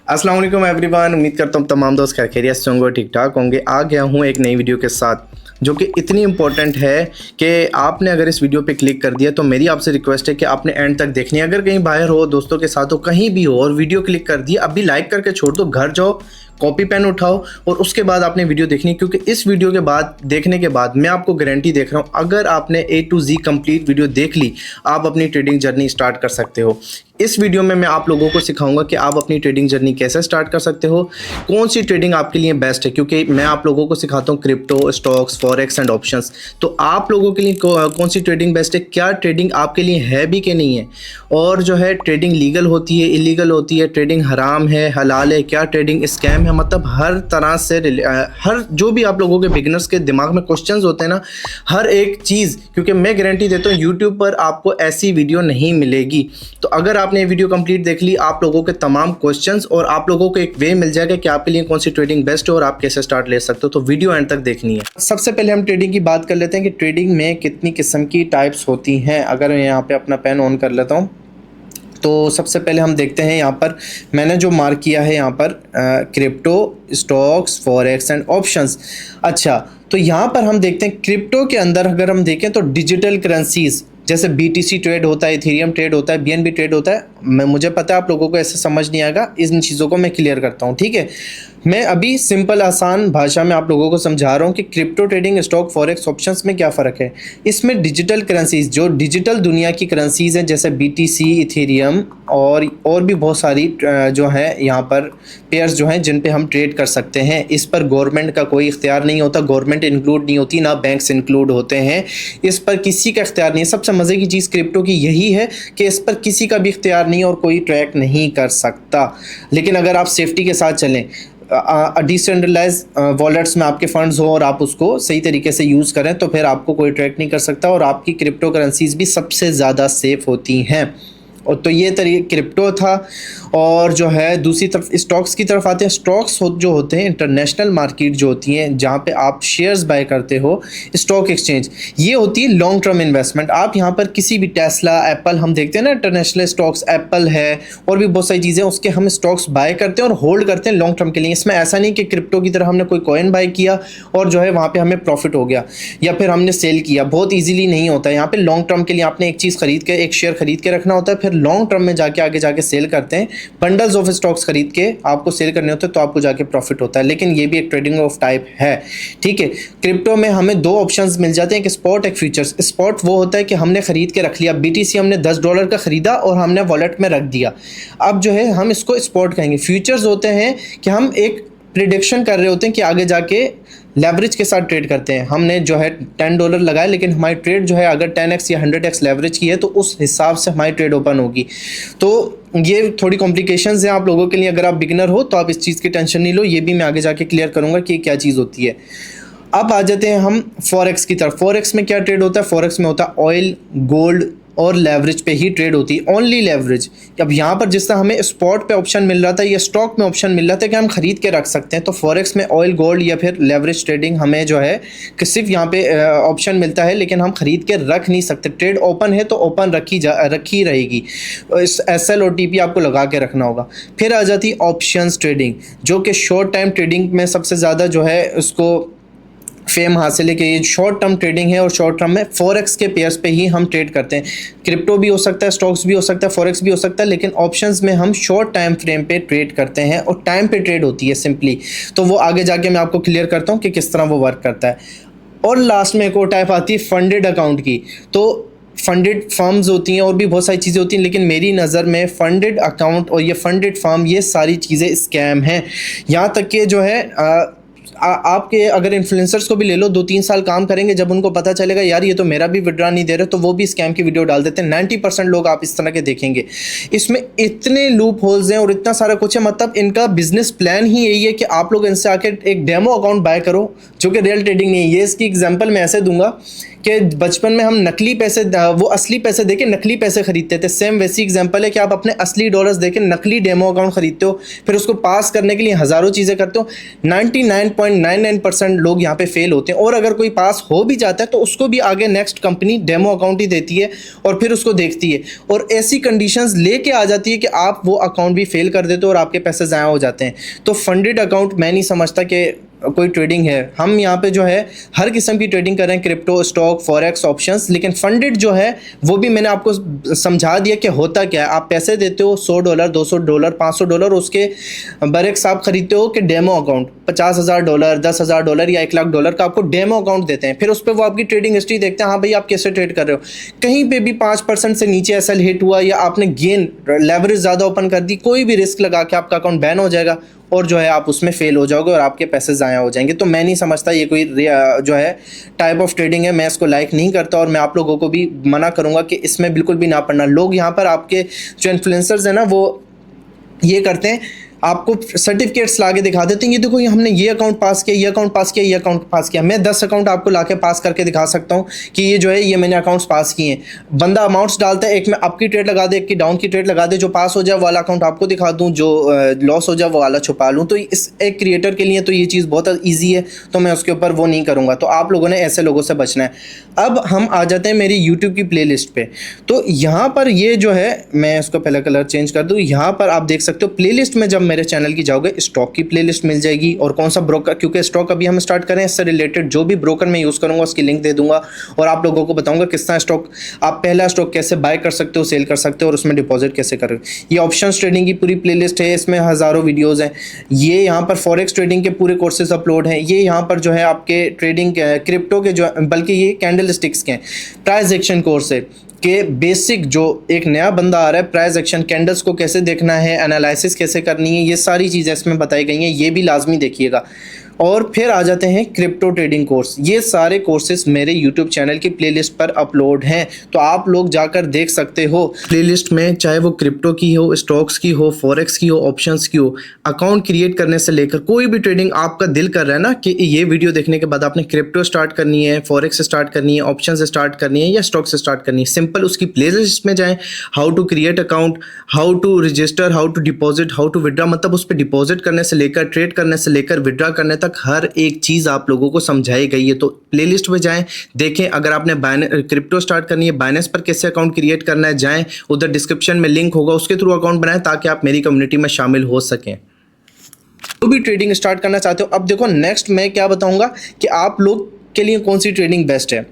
अस्सलाम वालेकुम एवरीवन। उम्मीद करता हूँ तमाम दोस्त खैरियत से होंगे, ठीक ठाक होंगे। आ गया हूँ एक नई वीडियो के साथ जो कि इतनी इंपॉर्टेंट है कि आपने अगर इस वीडियो पे क्लिक कर दिया तो मेरी आपसे रिक्वेस्ट है कि आपने एंड तक देखनी है। अगर कहीं बाहर हो, दोस्तों के साथ हो, कहीं भी हो और वीडियो क्लिक कर दिया, अभी लाइक करके छोड़ दो, घर जाओ, कॉपी पेन उठाओ और उसके बाद आपने वीडियो देखनी, क्योंकि इस वीडियो के बाद देखने के बाद मैं आपको गारंटी देख रहा हूँ, अगर आपने A to Z complete video देख ली, आप अपनी ट्रेडिंग जर्नी स्टार्ट कर सकते हो। इस वीडियो में मैं आप लोगों को सिखाऊंगा कि आप अपनी ट्रेडिंग जर्नी कैसे स्टार्ट कर सकते हो, कौन सी ट्रेडिंग आपके लिए बेस्ट है, क्योंकि मैं आप लोगों को सिखाता हूँ crypto, stocks, forex and options. तो आप लोगों के लिए कौन सी ट्रेडिंग बेस्ट है, क्या ट्रेडिंग आपके लिए है भी कि नहीं है, और जो है ट्रेडिंग लीगल होती है, इलीगल होती है, ट्रेडिंग हराम है, हलाल है, क्या ट्रेडिंग स्कैम है, मतलब हर तरह से हर जो भी आप लोगों के बिगिनर्स के दिमाग में क्वेश्चंस होते हैं ना, हर एक चीज़, क्योंकि मैं गारंटी देता हूँ यूट्यूब पर आपको ऐसी वीडियो नहीं मिलेगी। तो अगर आपने ये वीडियो कंप्लीट देख ली, आप लोगों के तमाम क्वेश्चंस और आप लोगों को एक वे मिल जाएगा कि आपके लिए कौन सी ट्रेडिंग बेस्ट है और आप कैसे स्टार्ट ले सकते हो। तो वीडियो एंड तक देखनी है। सबसे पहले हम ट्रेडिंग की बात कर लेते हैं कि ट्रेडिंग में कितनी किस्म की टाइप्स होती हैं। अगर मैं यहाँ पे अपना पेन ऑन कर लेता हूँ तो सबसे पहले हम देखते हैं, यहाँ पर मैंने जो मार्क किया है यहाँ पर crypto, stocks, forex and options. अच्छा, तो यहाँ पर हम देखते हैं क्रिप्टो के अंदर अगर हम देखें तो डिजिटल करेंसीज जैसे BTC ट्रेड होता है, इथेरियम ट्रेड होता है, BNB ट्रेड होता है। मुझे पता है आप लोगों को ऐसे समझ नहीं आएगा, इन चीज़ों को मैं क्लियर करता हूँ, ठीक है। मैं अभी सिंपल आसान भाषा में आप लोगों को समझा रहा हूँ कि crypto trading, stock, forex, options में क्या फ़र्क है। इसमें डिजिटल करेंसीज, जो डिजिटल दुनिया की करेंसीज हैं, जैसे BTC, इथेरियम और भी बहुत सारी जो है यहाँ पर पेयर्स जो हैं जिन पे हम ट्रेड कर सकते हैं। इस पर गवर्नमेंट का कोई इख्तियार नहीं होता, गवर्नमेंट इंक्लूड नहीं होती, ना बैंक्स इंक्लूड होते हैं, इस पर किसी का इख्तियार नहीं है। सबसे मज़े की चीज़ क्रिप्टो की यही है कि इस पर किसी का भी इख्तियार नहीं और कोई ट्रैक नहीं कर सकता। लेकिन अगर आप सेफ्टी के साथ चलें, डिसेंट्रलाइज वॉलेट्स में आपके फंड्स हो और आप उसको सही तरीके से यूज़ करें, तो फिर आपको कोई ट्रैक नहीं कर सकता और आपकी क्रिप्टो करेंसीज भी सबसे ज़्यादा सेफ होती हैं। और तो ये क्रिप्टो था। और जो है दूसरी तरफ स्टॉक्स की तरफ आते हैं। स्टॉक्स जो होते हैं इंटरनेशनल मार्केट जो होती हैं, जहाँ पे आप शेयर्स बाय करते हो, स्टॉक एक्सचेंज, ये होती है लॉन्ग टर्म इन्वेस्टमेंट। आप यहाँ पर किसी भी टेस्ला, एप्पल, हम देखते हैं ना इंटरनेशनल स्टॉक्स, एप्पल है और भी बहुत सारी चीज़ें, उसके हम स्टॉक्स बाय करते हैं और होल्ड करते हैं लॉन्ग टर्म के लिए। इसमें ऐसा नहीं कि क्रिप्टो की तरह हमने कोई कॉइन बाय किया और जो है वहाँ पर हमें प्रॉफिट हो गया या फिर हमने सेल किया, बहुत ईजिली नहीं होता है। यहाँ पर लॉन्ग टर्म के लिए आपने एक चीज़ खरीद के, एक शेयर खरीद के रखना होता है, फिर लॉन्ग टर्म में जाके आगे जाके सेल करते हैं। बंडल्स ऑफ स्टॉक्स खरीद के आपको सेल करने होते हैं तो आपको जाके प्रॉफिट होता है, लेकिन ये भी एक ट्रेडिंग ऑफ टाइप है, ठीक है। क्रिप्टो में हमें दो ऑप्शंस मिल जाते हैं, एक स्पॉट, एक फ्यूचर्स। स्पॉट वो होता है कि हमने खरीद के रख लिया, BTC हमने $10 का खरीदा और हमने वॉलेट में रख दिया, अब जो है हम इसको स्पॉट कहेंगे। फ्यूचर्स होते हैं कि हम एक प्रिडिक्शन कर रहे होते हैं कि आगे जाके लेवरेज के साथ ट्रेड करते हैं। हमने जो है $10 लगाए, लेकिन हमारी ट्रेड जो है अगर 10x या 100x लेवरेज की है तो उस हिसाब से हमारी ट्रेड ओपन होगी। तो ये थोड़ी कॉम्प्लिकेशंस हैं आप लोगों के लिए। अगर आप बिगिनर हो तो आप इस चीज़ की टेंशन नहीं लो, ये भी मैं आगे जाके क्लियर करूँगा कि क्या चीज़ होती है। अब आ जाते हैं हम फॉरेक्स की तरफ। फॉरेक्स में क्या ट्रेड होता है? फॉरेक्स में होता है ऑयल, गोल्ड और लेवरेज पे ही ट्रेड होती है, ओनली लेवरेज। अब यहाँ पर जिस तरह हमें स्पॉट पे ऑप्शन मिल रहा था या स्टॉक में ऑप्शन मिल रहा था कि हम खरीद के रख सकते हैं, तो फॉरेक्स में ऑयल, गोल्ड या फिर लेवरेज ट्रेडिंग हमें जो है कि सिर्फ यहाँ पे ऑप्शन मिलता है, लेकिन हम खरीद के रख नहीं सकते। ट्रेड ओपन है तो ओपन रखी रहेगी, SL और TP आपको लगा के रखना होगा। फिर आ जाती ऑप्शंस ट्रेडिंग, जो कि शॉर्ट टाइम ट्रेडिंग में सबसे ज़्यादा जो है उसको फेम हासिल है कि ये शॉर्ट टर्म ट्रेडिंग है और शॉर्ट टर्म में फॉरेक्स के पेयर्स पे ही हम ट्रेड करते हैं। क्रिप्टो भी हो सकता है, स्टॉक्स भी हो सकता है, फॉरेक्स भी हो सकता है, लेकिन ऑप्शंस में हम शॉर्ट टाइम फ्रेम पे ट्रेड करते हैं और टाइम पे ट्रेड होती है सिंपली। तो वो आगे जाके मैं आपको क्लियर करता हूँ कि किस तरह वो वर्क करता है। और लास्ट में एक और टाइप आती है फंडेड अकाउंट की। तो फंडेड फर्म्स होती हैं और भी बहुत सारी चीज़ें होती हैं, लेकिन मेरी नज़र में फंडेड अकाउंट और ये फंडेड फर्म, ये सारी चीज़ें स्कैम हैं। यहाँ तक कि जो है आपके अगर इन्फ्लुएंसर्स को भी ले लो, 2-3 साल काम करेंगे, जब उनको पता चलेगा यार ये तो मेरा भी विड्रॉ नहीं दे रहे, तो वो भी स्कैम की वीडियो डाल देते हैं। 90% लोग आप इस तरह के देखेंगे। इसमें इतने लूप होल्स हैं और इतना सारा कुछ है, मतलब इनका बिजनेस प्लान ही यही है कि आप लोग इनसे आके एक डेमो अकाउंट बाय करो, जो कि रियल ट्रेडिंग नहीं है। ये इसकी एग्जांपल मैं ऐसे दूंगा कि बचपन में हम नकली पैसे, वो असली पैसे देके नकली पैसे खरीदते थे, सेम वैसी एग्जांपल है कि आप अपने असली डॉलर्स देके नकली डेमो अकाउंट खरीदते हो, फिर उसको पास करने के लिए हज़ारों चीज़ें करते हो। 99 99.99% लोग यहाँ पे फेल होते हैं, और अगर कोई पास हो भी जाता है तो उसको भी आगे नेक्स्ट कंपनी डेमो अकाउंट ही देती है और फिर उसको देखती है, और ऐसी कंडीशंस लेके आ जाती है कि आप वो अकाउंट भी फेल कर देते हो और आपके पैसे ज़ाया हो जाते हैं। तो फंडेड अकाउंट मैं नहीं समझता कि कोई ट्रेडिंग है। हम यहाँ पे जो है हर किस्म की ट्रेडिंग कर रहे हैं, क्रिप्टो, स्टॉक, फॉरेक्स, ऑप्शंस, लेकिन फंडेड जो है वो भी मैंने आपको समझा दिया कि होता क्या है। आप पैसे देते हो $100, $200, $500, उसके बरेक्स आप खरीदते हो कि डेमो अकाउंट $50,000, $10,000 या $1,00,000 का आपको डेमो अकाउंट देते हैं। फिर उस पर वो आपकी ट्रेडिंग हिस्ट्री देखते हैं, हाँ भाई आप कैसे ट्रेड कर रहे हो। कहीं पे भी 5% से नीचे एसएल हिट हुआ या आपने गेन लेवरेज ज़्यादा ओपन कर दी, कोई भी रिस्क लगा के आपका अकाउंट बैन हो जाएगा और जो है आप उसमें फेल हो जाओगे और आपके पैसे ज़ाया हो जाएंगे। तो मैं नहीं समझता ये कोई जो है टाइप ऑफ ट्रेडिंग है, मैं इसको लाइक नहीं करता, और मैं आप लोगों को भी मना करूँगा कि इसमें बिल्कुल भी ना पड़ना। लोग यहाँ पर आपके जो इन्फ्लुएंसर्स हैं ना वो ये करते हैं, आपको सर्टिफिकेट्स ला के दिखा देते हैं, ये देखो ये हमने ये अकाउंट पास किया, ये अकाउंट पास किया, ये अकाउंट पास किया। मैं 10 अकाउंट आपको ला के पास करके दिखा सकता हूँ कि ये जो है ये मैंने अकाउंट्स पास किए हैं। बंदा अमाउंट्स डालता है, एक में अप की ट्रेड लगा दे, एक की डाउन की ट्रेड लगा दे, जो पास हो जाए वाला अकाउंट आपको दिखा दूँ, जो लॉस हो जाए वो वाला छुपा लूँ। तो इस एक क्रिएटर के लिए तो ये चीज़ बहुत ईजी है, तो मैं उसके ऊपर वो नहीं करूँगा। तो आप लोगों ने ऐसे लोगों से बचना है। अब हम आ जाते हैं मेरी यूट्यूब की प्ले लिस्ट पर। तो यहाँ पर ये जो है, मैं इसको पहले कलर चेंज कर दूँ, यहाँ पर आप देख सकते हो प्ले लिस्ट में जब मेरे चैनल की जाओगे स्टॉक की प्लेलिस्ट मिल जाएगी, और कौन सा ब्रोकर, क्योंकि स्टॉक अभी हम स्टार्ट करें, इससे रिलेटेड जो भी ब्रोकर मैं यूज़ करूंगा उसकी लिंक दे दूंगा, और आप लोगों को बताऊंगा किस तरह स्टॉक, आप पहला स्टॉक कैसे बाय कर सकते हो, सेल कर सकते हो, और उसमें डिपॉजिट कैसे करें। ये ऑप्शंस ट्रेडिंग की पूरी प्लेलिस्ट है, इसमें हज़ारों वीडियोज़ हैं। ये यहाँ पर फॉरेक्स ट्रेडिंग के पूरे कोर्सेज अपलोड हैं। ये यहाँ पर जो है आपके ट्रेडिंग क्रिप्टो के जो, बल्कि ये कैंडल स्टिक्स के प्राइस एक्शन कोर्स है कि बेसिक जो एक नया बंदा आ रहा है, प्राइस एक्शन कैंडल्स को कैसे देखना है, एनालिसिस कैसे करनी है, ये सारी चीज़ें इसमें बताई गई हैं, ये भी लाजमी देखिएगा। और फिर आ जाते हैं क्रिप्टो ट्रेडिंग कोर्स। ये सारे कोर्सेज मेरे यूट्यूब चैनल की प्लेलिस्ट पर अपलोड हैं, तो आप लोग जाकर देख सकते हो प्लेलिस्ट में, चाहे वो क्रिप्टो की हो, स्टॉक्स की हो, फॉरेक्स की हो, ऑप्शंस की हो, अकाउंट क्रिएट करने से लेकर कोई भी ट्रेडिंग आपका दिल कर रहा है ना कि ये वीडियो देखने के बाद आपने क्रिप्टो स्टार्ट करनी है, फॉरेक्स स्टार्ट करनी है, ऑप्शन स्टार्ट करनी है या स्टॉक से स्टार्ट करनी है, सिंपल उसकी प्लेलिस्ट में जाएँ। How to create account, how to register, how to deposit, how to withdraw, मतलब उस पर डिपॉजिट करने से लेकर, ट्रेड करने से लेकर, विड्रा करने तक हर एक चीज़ आप लोगों को समझाई गई है। तो प्लेलिस्ट में जाएं, देखें। अगर आपने क्रिप्टो स्टार्ट करनी है, बाइनेंस पर कैसे अकाउंट क्रिएट करना है, जाएं, उधर डिस्क्रिप्शन में लिंक होगा, उसके थ्रू अकाउंट बनाएं ताकि आप मेरी कम्युनिटी में शामिल हो सकें। तो भी ट्रेडिंग स्टार्ट करना चाहते हो, अब देखो नेक्स्ट मैं क्या बताऊंगा कि आप लोग के लिए कौन सी ट्रेडिंग बेस्ट है।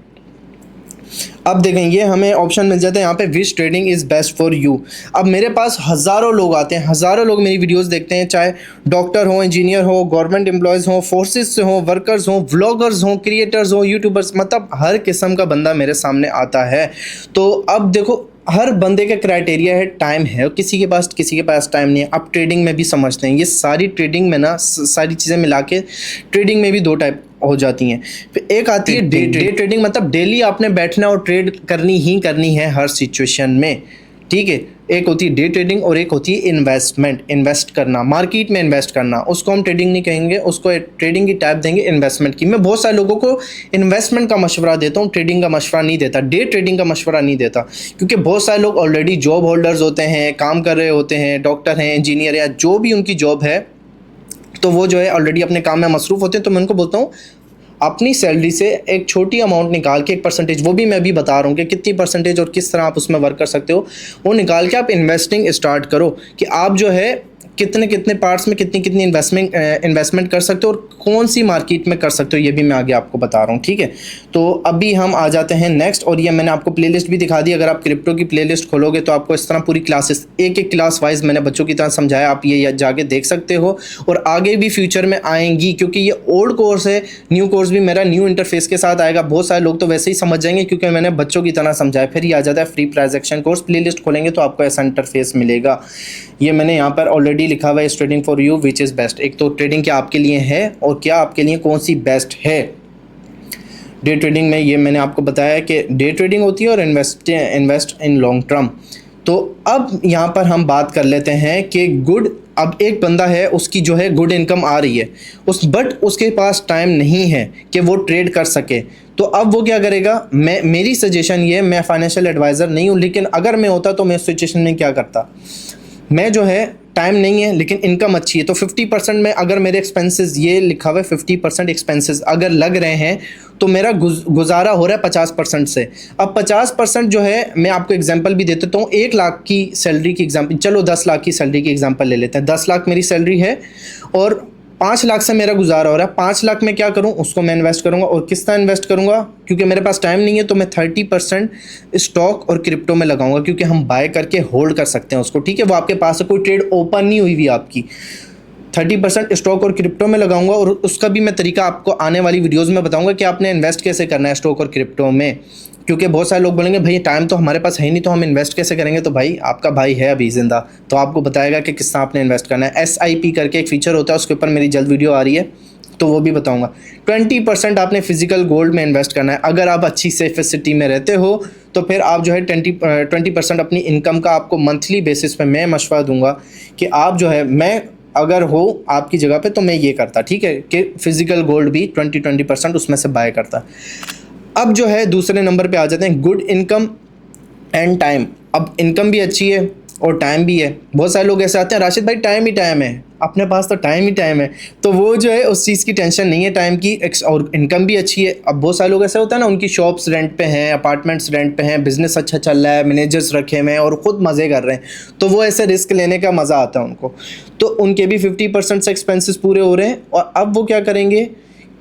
अब देखें, ये हमें ऑप्शन मिल जाता है यहाँ पे, which trading is best for you. अब मेरे पास हज़ारों लोग आते हैं, हज़ारों लोग मेरी वीडियोस देखते हैं, चाहे डॉक्टर हो, इंजीनियर हो, गवर्नमेंट एम्प्लॉयज़ हो, फोर्सेस से हो, वर्कर्स हो, व्लॉगर्स हो, क्रिएटर्स हो, यूट्यूबर्स, मतलब हर किस्म का बंदा मेरे सामने आता है। तो अब देखो, हर बंदे का क्राइटेरिया है, टाइम है, किसी के पास टाइम नहीं है। अब ट्रेडिंग में भी समझते हैं, ये सारी ट्रेडिंग में ना सारी चीज़ें मिला के ट्रेडिंग में भी दो टाइप हो जाती हैं। फिर एक आती है डे ट्रेडिंग, मतलब डेली आपने बैठना और ट्रेड करनी ही करनी है हर सिचुएशन में, ठीक है। एक होती है डे ट्रेडिंग और एक होती है इन्वेस्टमेंट, इन्वेस्ट करना, मार्केट में इन्वेस्ट करना, उसको हम ट्रेडिंग नहीं कहेंगे, उसको ट्रेडिंग की टाइप देंगे इन्वेस्टमेंट की। मैं बहुत सारे लोगों को इन्वेस्टमेंट का मशवरा देता हूँ, ट्रेडिंग का मशवरा नहीं देता, डे ट्रेडिंग का मशवरा नहीं देता, क्योंकि बहुत सारे लोग ऑलरेडी जॉब होल्डर्स होते हैं, काम कर रहे होते हैं, डॉक्टर हैं, इंजीनियर या जो भी उनकी जॉब है, तो वो जो है ऑलरेडी अपने काम में मसरूफ़ होते हैं। तो मैं उनको बोलता हूँ अपनी सैलरी से एक छोटी अमाउंट निकाल के, एक परसेंटेज, वो भी मैं अभी बता रहा हूँ कि कितनी परसेंटेज और किस तरह आप उसमें वर्क कर सकते हो, वो निकाल के आप इन्वेस्टिंग स्टार्ट करो कि आप जो है कितने पार्ट्स में कितनी इन्वेस्टमेंट कर सकते हो और कौन सी मार्केट में कर सकते हो, ये भी मैं आगे आपको बता रहा हूँ, ठीक है। तो अभी हम आ जाते हैं नेक्स्ट, और ये मैंने आपको प्लेलिस्ट भी दिखा दी। अगर आप क्रिप्टो की प्लेलिस्ट खोलोगे तो आपको इस तरह पूरी क्लासेस, एक क्लास वाइज मैंने बच्चों की तरह समझाया, आप ये जाके देख सकते हो, और आगे भी फ्यूचर में आएंगी, क्योंकि ये ओल्ड कोर्स है, न्यू कोर्स भी मेरा न्यू इंटरफेस के साथ आएगा। बहुत सारे लोग तो वैसे ही समझ जाएंगे क्योंकि मैंने बच्चों की तरह समझाया। फिर ये आ जाता है free price action course, playlist खोलेंगे तो आपको ऐसा इंटरफेस मिलेगा। ये मैंने यहाँ पर ऑलरेडी लिखा हुआ है, trading for you which is best. एक तो ट्रेडिंग क्या आपके लिए है और क्या आपके लिए कौन सी बेस्ट है। डे ट्रेडिंग में ये मैंने आपको बताया कि डे ट्रेडिंग होती है और इन्वेस्ट इन लॉन्ग टर्म। तो अब यहाँ पर हम बात कर लेते हैं कि गुड, अब एक बंदा है, उसकी जो है गुड इनकम आ रही है, बट उसके पास टाइम नहीं है कि वो ट्रेड कर सके, तो अब वो क्या करेगा। मेरी सजेशन ये, मैं फाइनेंशियल एडवाइज़र नहीं हूँ, लेकिन अगर मैं होता तो मैं इस सिचुएशन में क्या करता, मैं जो है टाइम नहीं है लेकिन इनकम अच्छी है, तो 50% में अगर मेरे एक्सपेंसेस, ये लिखा हुआ है 50% एक्सपेंसेस अगर लग रहे हैं तो मेरा गुजारा हो रहा है 50% से। अब 50% जो है, मैं आपको एग्जांपल भी दे देता हूँ। 1 लाख की सैलरी की एग्जांपल, चलो 10 लाख की सैलरी की एग्जांपल ले लेते हैं। 10 लाख मेरी सैलरी है और 5 लाख से मेरा गुजारा हो रहा है। 5 लाख में क्या करूं, उसको मैं इन्वेस्ट करूंगा। और किस तरह इन्वेस्ट करूंगा, क्योंकि मेरे पास टाइम नहीं है तो मैं 30% स्टॉक और क्रिप्टो में लगाऊंगा, क्योंकि हम बाय करके होल्ड कर सकते हैं उसको, ठीक है। वो आपके पास है, कोई ट्रेड ओपन नहीं हुई हुई आपकी। 30% स्टॉक और क्रिप्टो में लगाऊंगा, और उसका भी मैं तरीका आपको आने वाली वीडियोज़ में बताऊंगा कि आपने इन्वेस्ट कैसे करना है स्टॉक और क्रिप्टो में। क्योंकि बहुत सारे लोग बोलेंगे भाई टाइम तो हमारे पास है ही नहीं, तो हम इन्वेस्ट कैसे करेंगे। तो भाई आपका भाई है अभी ज़िंदा, तो आपको बताएगा कि किस तरह आपने इन्वेस्ट करना है। SIP करके एक फीचर होता है, उसके ऊपर मेरी जल्द वीडियो आ रही है, तो वो भी बताऊंगा। 20% आपने फिजिकल गोल्ड में इन्वेस्ट करना है। अगर आप अच्छी सेफ सिटी में रहते हो तो फिर आप जो है 20% अपनी इनकम का आपको मंथली बेसिस पे मैं मशवरा दूंगा कि आप जो है, मैं अगर हो आपकी जगह पे तो मैं ये करता, ठीक है, कि फिजिकल गोल्ड भी 20% उसमें से बाय करता। अब जो है दूसरे नंबर पे आ जाते हैं गुड इनकम एंड टाइम। अब इनकम भी अच्छी है और टाइम भी है। बहुत सारे लोग ऐसे आते हैं, राशिद भाई टाइम ही टाइम है, अपने पास तो टाइम ही टाइम है। तो वो जो है उस चीज़ की टेंशन नहीं है टाइम की, और इनकम भी अच्छी है। अब बहुत सारे लोग ऐसे होता है ना, उनकी शॉप्स रेंट पे हैं, अपार्टमेंट्स रेंट पे हैं, बिजनेस अच्छा चल रहा है, मैनेजर्स रखे हुए हैं और ख़ुद मज़े कर रहे हैं, तो वो ऐसे रिस्क लेने का मज़ा आता है उनको। तो उनके भी 50% से एक्सपेंसेस पूरे हो रहे हैं। और अब वो क्या करेंगे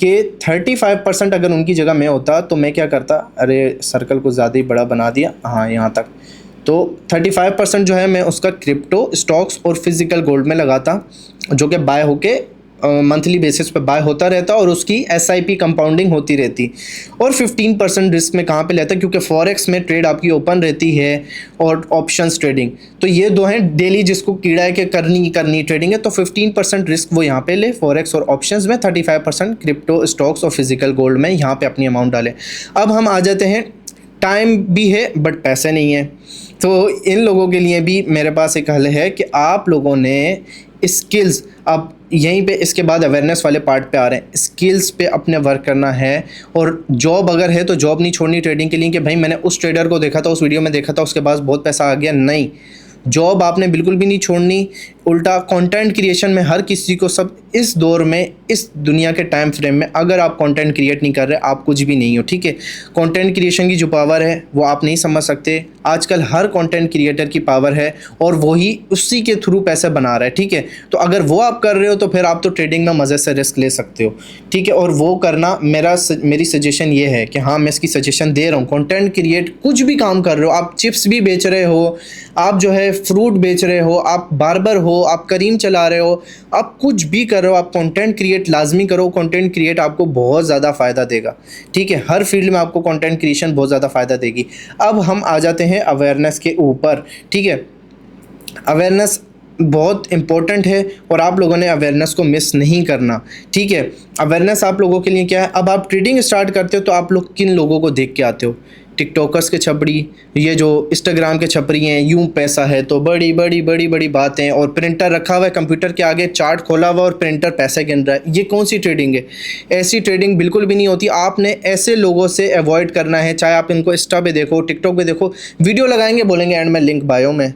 कि 35% अगर उनकी जगह मैं होता तो मैं क्या करता, अरे सर्कल को ज़्यादा ही बड़ा बना दिया, हाँ यहाँ तक। तो 35% जो है मैं उसका क्रिप्टो, स्टॉक्स और फिजिकल गोल्ड में लगाता, जो कि बाय होके मंथली बेसिस पे बाय होता रहता और उसकी SIP कंपाउंडिंग होती रहती। और 15% रिस्क में कहाँ पे लेता, क्योंकि फॉरेक्स में ट्रेड आपकी ओपन रहती है और ऑप्शंस ट्रेडिंग, तो ये दो हैं डेली जिसको कीड़ा है कि करनी ट्रेडिंग है। तो 15% रिस्क वो यहाँ पे ले फॉरेक्स और ऑप्शंस में, 35% क्रिप्टो, स्टॉक्स और फिजिकल गोल्ड में यहाँ पे अपनी अमाउंट डालें। अब हम आ जाते हैं, टाइम भी है बट पैसे नहीं है। तो इन लोगों के लिए भी मेरे पास एक हल है कि आप लोगों ने स्किल्स, अब यहीं पे इसके बाद अवेयरनेस वाले पार्ट पे आ रहे हैं, स्किल्स पे अपने वर्क करना है। और जॉब अगर है तो जॉब नहीं छोड़नी ट्रेडिंग के लिए कि भाई मैंने उस ट्रेडर को देखा था, उस वीडियो में देखा था, उसके पास बहुत पैसा आ गया। नहीं, जॉब आपने बिल्कुल भी नहीं छोड़नी। उल्टा कंटेंट क्रिएशन में हर किसी को, सब इस दौर में, इस दुनिया के टाइम फ्रेम में अगर आप कंटेंट क्रिएट नहीं कर रहे आप कुछ भी नहीं हो, ठीक है। कंटेंट क्रिएशन की जो पावर है वो आप नहीं समझ सकते। आजकल हर कंटेंट क्रिएटर की पावर है और वही उसी के थ्रू पैसे बना रहा है, ठीक है। तो अगर वो आप कर रहे हो तो फिर आप तो ट्रेडिंग में मज़े से रिस्क ले सकते हो, ठीक है। और वो करना मेरी सजेशन ये है कि हाँ, मैं इसकी सजेशन दे रहा हूँ। कंटेंट क्रिएट, कुछ भी काम कर रहे हो, आप चिप्स भी बेच रहे हो, आप जो है फ्रूट बेच रहे हो, आप बार्बर हो, आप करीम चला रहे हो, आप कुछ भी कर रहे हो, आप कंटेंट क्रिएट लाजमी करो। कंटेंट क्रिएट आपको बहुत ज़्यादा फ़ायदा देगा, ठीक है। हर फील्ड में आपको कंटेंट क्रिएशन बहुत ज़्यादा फ़ायदा देगी। अब हम आ जाते हैं अवेयरनेस के ऊपर, ठीक है। अवेयरनेस बहुत इम्पोर्टेंट है और आप लोगों ने अवेयरनेस को मिस नहीं करना, ठीक है। अवेयरनेस आप लोगों के लिए क्या है, अब आप ट्रेडिंग स्टार्ट करते हो तो आप लोग किन लोगों को देख के आते हो, टिकटॉकर्स के छपड़ी, ये जो इंस्टाग्राम के छपरी हैं, यूं पैसा है तो बड़ी बड़ी बड़ी बड़ी बातें, और प्रिंटर रखा हुआ है कंप्यूटर के आगे, चार्ट खोला हुआ और प्रिंटर पैसे गिन रहा है। ये कौन सी ट्रेडिंग है? ऐसी ट्रेडिंग बिल्कुल भी नहीं होती। आपने ऐसे लोगों से अवॉइड करना है, चाहे आप इनको इंस्टा पे देखो, टिकटॉक पे देखो, वीडियो लगाएंगे बोलेंगे एंड में लिंक बायो में।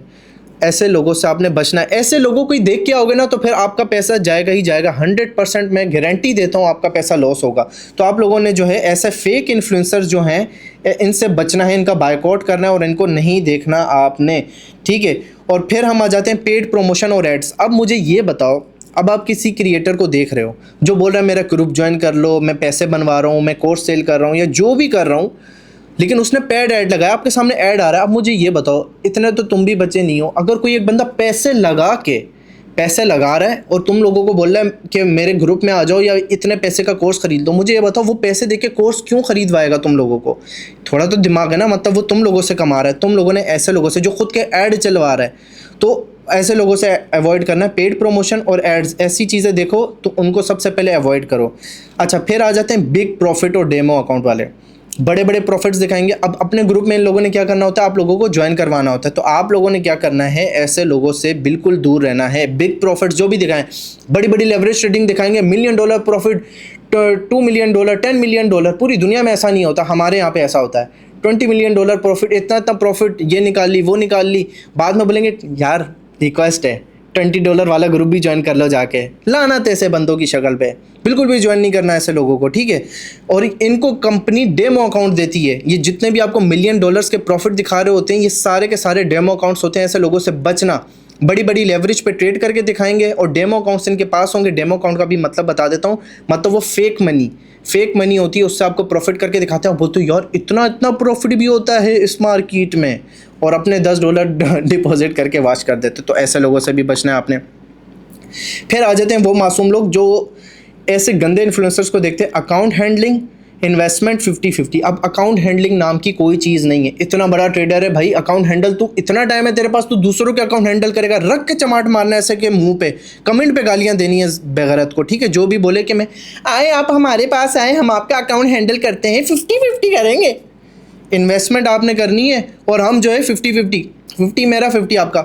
ऐसे लोगों से आपने बचना है। ऐसे लोगों को ही देख के आओगे ना तो फिर आपका पैसा जाएगा ही जाएगा। 100% मैं गारंटी देता हूँ आपका पैसा लॉस होगा। तो आप लोगों ने जो है ऐसे फेक इन्फ्लुएंसर जो हैं, इनसे बचना है, इनका बायकॉट करना है और इनको नहीं देखना आपने, ठीक है। और फिर हम आ जाते हैं पेड प्रमोशन और एड्स। अब मुझे ये बताओ, अब आप किसी क्रिएटर को देख रहे हो जो बोल रहा है मेरा ग्रुप ज्वाइन कर लो, मैं पैसे बनवा रहा हूँ, मैं कोर्स सेल कर रहा हूँ या जो भी कर रहा हूँ, लेकिन उसने पेड ऐड लगाया, आपके सामने ऐड आ रहा है। अब मुझे ये बताओ, इतने तो तुम भी बचे नहीं हो, अगर कोई एक बंदा पैसे लगा रहा है और तुम लोगों को बोल रहा है कि मेरे ग्रुप में आ जाओ या इतने पैसे का कोर्स खरीद लो, मुझे ये बताओ वो पैसे देके कोर्स क्यों खरीदवाएगा तुम लोगों को? थोड़ा तो दिमाग है ना, मतलब वो तुम लोगों से कमा रहा है। तुम लोगों ने ऐसे लोगों से जो खुद के ऐड चलवा रहा है, तो ऐसे लोगों से अवॉइड करना है। पेड प्रमोशन और एड्स, ऐसी चीज़ें देखो तो उनको सबसे पहले अवॉइड करो। अच्छा, फिर आ जाते हैं बिग प्रॉफिट और डेमो अकाउंट वाले, बड़े बड़े प्रॉफिट्स दिखाएंगे। अब अपने ग्रुप में इन लोगों ने क्या करना होता है, आप लोगों को ज्वाइन करवाना होता है। तो आप लोगों ने क्या करना है, ऐसे लोगों से बिल्कुल दूर रहना है। बिग प्रॉफिट जो भी दिखाएं, बड़ी बड़ी लेवरेज ट्रेडिंग दिखाएंगे, $1 मिलियन प्रॉफिट, $2 मिलियन, $10 मिलियन, पूरी दुनिया में ऐसा नहीं होता, हमारे यहाँ पे ऐसा होता है। $20 मिलियन प्रॉफिट, इतना प्रॉफिट, ये निकाल ली वो निकाल ली। बाद में बोलेंगे यार रिक्वेस्ट है $20 वाला ग्रुप भी ज्वाइन कर लो जाके। लानत ऐसे बंदों की शक्ल पे, बिल्कुल भी ज्वाइन नहीं करना ऐसे लोगों को, ठीक है। और इनको कंपनी डेमो अकाउंट देती है। ये जितने भी आपको $1 मिलियन के प्रॉफिट दिखा रहे होते हैं, ये सारे के सारे डेमो अकाउंट्स होते हैं। ऐसे लोगों से बचना। बड़ी बड़ी लेवरेज पे ट्रेड करके दिखाएंगे और डेमो अकाउंट्स इनके पास होंगे। डेमो अकाउंट का भी मतलब बता देता हूँ, मतलब वो फेक मनी होती है, उससे आपको प्रॉफिट करके दिखाते हैं। बोलते यार इतना प्रॉफिट भी होता है इस मार्केट में, और अपने $10 डिपॉजिट करके वॉच कर देते। तो ऐसे लोगों से भी बचना है आपने। फिर आ जाते हैं वो मासूम लोग जो ऐसे गंदे इन्फ्लुएंसर्स को देखते हैं। Account handling, investment 50-50। अब अकाउंट हैंडलिंग नाम की कोई चीज़ नहीं है। इतना बड़ा ट्रेडर है भाई, अकाउंट हैंडल, तू इतना टाइम है तेरे पास, तू दूसरों के अकाउंट हैंडल करेगा? रख के चमाट मारना ऐसे के मुंह पे, कमेंट पे गालियां देनी है बेगैरत को, ठीक है। जो भी बोले कि मैं आए, आप हमारे पास आए, हम आपका अकाउंट हैंडल करते हैं, 50-50 करेंगे। इन्वेस्टमेंट आपने करनी है और हम जो है 50-50, 50 मेरा 50 आपका।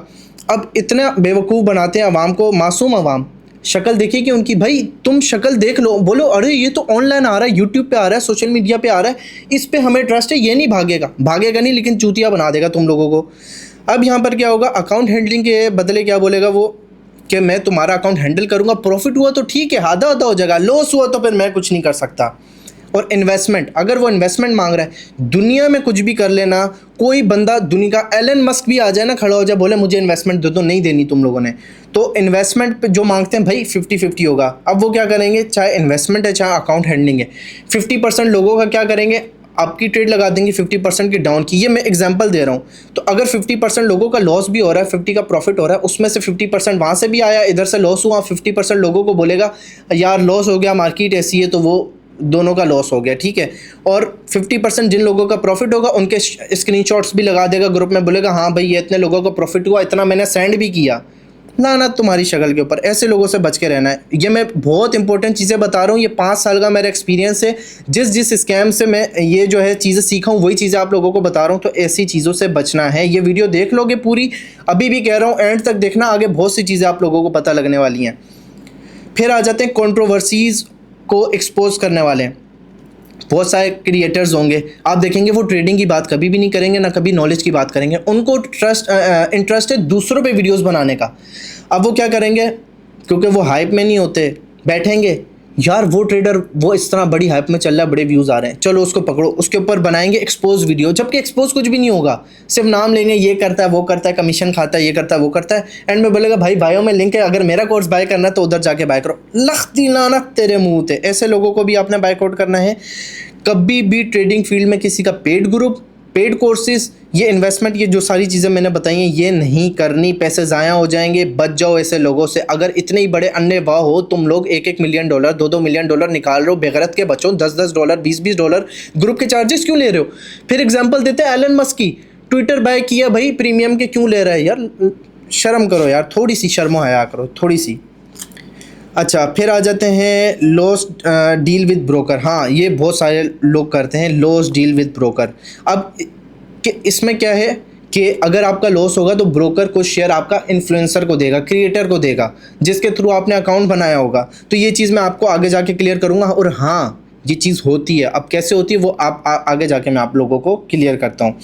अब इतना बेवकूफ़ बनाते हैं अवाम को, मासूम अवाम। शक्ल देखिए कि उनकी, भाई तुम शक्ल देख लो, बोलो अरे ये तो ऑनलाइन आ रहा है, यूट्यूब पे आ रहा है, सोशल मीडिया पे आ रहा है, इस पे हमें ट्रस्ट है, ये नहीं भागेगा नहीं, लेकिन चूतिया बना देगा तुम लोगों को। अब यहाँ पर क्या होगा, अकाउंट हैंडलिंग के बदले क्या बोलेगा वो कि मैं तुम्हारा अकाउंट हैंडल करूँगा, प्रॉफिट हुआ तो ठीक है, आधा हो जाएगा, लॉस हुआ तो फिर मैं कुछ नहीं कर सकता। और इन्वेस्टमेंट, अगर वो इन्वेस्टमेंट मांग रहा है, दुनिया में कुछ भी कर लेना, कोई बंदा दुनिया का एलन मस्क भी आ जाए ना, खड़ा हो जाए, बोले मुझे इन्वेस्टमेंट दे दो, नहीं देनी तुम लोगों ने। तो इन्वेस्टमेंट पे जो मांगते हैं भाई 50-50 होगा। अब वो क्या करेंगे, चाहे इन्वेस्टमेंट है चाहे अकाउंट हैंडलिंग है, 50% लोगों का क्या करेंगे, आपकी ट्रेड लगा देंगे 50% की डाउन की। ये मैं एग्जांपल दे रहा हूँ। तो अगर 50% लोगों का लॉस भी हो रहा है, 50 का प्रॉफिट हो रहा है, उसमें से 50% वहाँ से भी आया, इधर से लॉस हुआ, 50% लोगों को बोलेगा यार लॉस हो गया, मार्केट ऐसी है, तो वो दोनों का लॉस हो गया, ठीक है। और 50% जिन लोगों का प्रॉफिट होगा उनके स्क्रीनशॉट्स भी लगा देगा ग्रुप में, बोलेगा हाँ भाई ये इतने लोगों का प्रॉफिट हुआ, इतना मैंने सेंड भी किया। ना तुम्हारी शक्ल के ऊपर। ऐसे लोगों से बच के रहना है। ये मैं बहुत इंपॉर्टेंट चीज़ें बता रहा हूँ, ये 5 साल का मेरा एक्सपीरियंस है। जिस स्कैम से मैं ये जो है चीज़ें सीखा हूँ, वही चीज़ें आप लोगों को बता रहा हूँ। तो ऐसी चीज़ों से बचना है। ये वीडियो देख लोगे पूरी, अभी भी कह रहा हूँ एंड तक देखना, आगे बहुत सी चीज़ें आप लोगों को पता लगने वाली हैं। फिर आ जाते हैं कंट्रोवर्सीज़ को एक्सपोज करने वाले। बहुत सारे क्रिएटर्स होंगे, आप देखेंगे वो ट्रेडिंग की बात कभी भी नहीं करेंगे, ना कभी नॉलेज की बात करेंगे। उनको इंटरेस्ट है दूसरों पे वीडियोस बनाने का। अब वो क्या करेंगे, क्योंकि वो हाइप में नहीं होते, बैठेंगे यार वो ट्रेडर वो इस तरह बड़ी हाइप में चल रहा है, बड़े व्यूज़ आ रहे हैं, चलो उसको पकड़ो, उसके ऊपर बनाएंगे एक्सपोज वीडियो। जबकि एक्सपोज कुछ भी नहीं होगा, सिर्फ नाम लेंगे, ये करता है वो करता है, कमीशन खाता है, ये करता है वो करता है। एंड में बोलेगा भाई बायो में लिंक है, अगर मेरा कोर्स बाय करना है तो उधर जाके बाय करो। लख्ती लानत तेरे मुंह पे। ऐसे लोगों को भी आपने बायकआउट करना है। कभी भी ट्रेडिंग फील्ड में किसी का पेड ग्रुप, पेड कोर्सेज, ये इन्वेस्टमेंट, ये जो सारी चीज़ें मैंने बताई हैं, ये नहीं करनी। पैसे ज़ाया हो जाएंगे, बच जाओ ऐसे लोगों से। अगर इतने ही बड़े अन्य वाह हो तुम लोग, $1-1 मिलियन, $2-2 मिलियन निकाल रहे हो, बेगरत के बच्चों, $10-10, $20-20 ग्रुप के चार्जेस क्यों ले रहे हो? फिर एग्जाम्पल देते हैं एलन मस्क की, ट्विटर बाय किया भाई, प्रीमियम के क्यों ले रहा है यार? शर्म करो यार, थोड़ी सी शर्म हया करो, थोड़ी सी। अच्छा, फिर आ जाते हैं लॉस डील विद ब्रोकर। हाँ, ये बहुत सारे लोग करते हैं, लॉस डील विद ब्रोकर। अब इसमें क्या है कि अगर आपका लॉस होगा तो ब्रोकर कुछ शेयर आपका इन्फ्लुएंसर को देगा, क्रिएटर को देगा, जिसके थ्रू आपने अकाउंट बनाया होगा। तो ये चीज़ मैं आपको आगे जाके क्लियर करूँगा। और हाँ, ये चीज़ होती है। अब कैसे होती है वो आप आगे जाके मैं आप लोगों को क्लियर करता हूँ।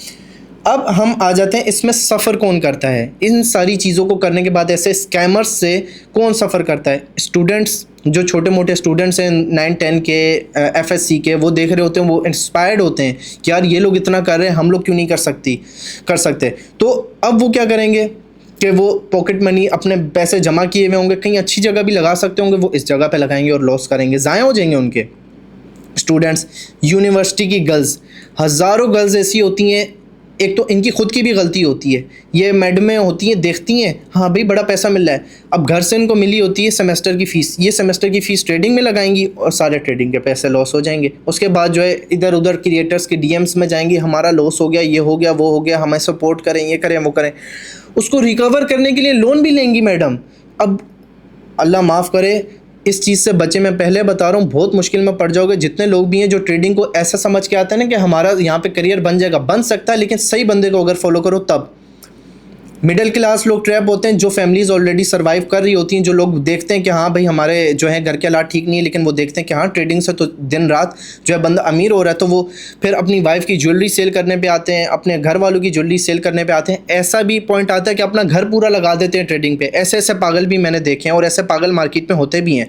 अब हम आ जाते हैं इसमें सफ़र कौन करता है। इन सारी चीज़ों को करने के बाद ऐसे स्कैमर्स से कौन सफ़र करता है? स्टूडेंट्स, जो छोटे मोटे स्टूडेंट्स हैं 9-10 के, FSC के, वो देख रहे होते हैं, वो इंस्पायर्ड होते हैं कि यार ये लोग इतना कर रहे हैं, हम लोग क्यों नहीं कर सकते। तो अब वो क्या करेंगे कि वो पॉकेट मनी, अपने पैसे जमा किए हुए होंगे, कहीं अच्छी जगह भी लगा सकते होंगे, वो इस जगह पे लगाएंगे और लॉस करेंगे, ज़ाया हो जाएंगे उनके। स्टूडेंट्स, यूनिवर्सिटी की गर्ल्स, हज़ारों गर्ल्स ऐसी होती हैं, एक तो इनकी खुद की भी गलती होती है, ये मैडमें होती हैं, देखती हैं हाँ भाई बड़ा पैसा मिल रहा है, अब घर से इनको मिली होती है सेमेस्टर की फ़ीस, ये सेमेस्टर की फ़ीस ट्रेडिंग में लगाएंगी और सारे ट्रेडिंग के पैसे लॉस हो जाएंगे। उसके बाद जो है इधर उधर क्रिएटर्स के DMs में जाएंगी, हमारा लॉस हो गया, ये हो गया, वो हो गया, हमें सपोर्ट करें, ये करें वो करें। उसको रिकवर करने के लिए लोन भी लेंगी मैडम। अब अल्लाह माफ़ करे, इस चीज़ से बचे। मैं पहले बता रहा हूँ, बहुत मुश्किल में पड़ जाओगे। जितने लोग भी हैं जो ट्रेडिंग को ऐसा समझ के आते हैं ना कि हमारा यहाँ पे करियर बन जाएगा, बन सकता है, लेकिन सही बंदे को अगर फॉलो करो तब। मिडिल क्लास लोग ट्रैप होते हैं, जो फैमिलीज ऑलरेडी सर्वाइव कर रही होती हैं, जो लोग देखते हैं कि हाँ भाई हमारे जो है घर के हालात ठीक नहीं है, लेकिन वो देखते हैं कि हाँ ट्रेडिंग से तो दिन रात जो है बंदा अमीर हो रहा है, तो वो फिर अपनी वाइफ की ज्वेलरी सेल करने पे आते हैं, अपने घर वालों की ज्वेलरी सेल करने पे आते हैं। ऐसा भी पॉइंट आता है कि अपना घर पूरा लगा देते हैं ट्रेडिंग पे। ऐसे ऐसे पागल भी मैंने देखे हैं, और ऐसे पागल मार्केट में होते भी हैं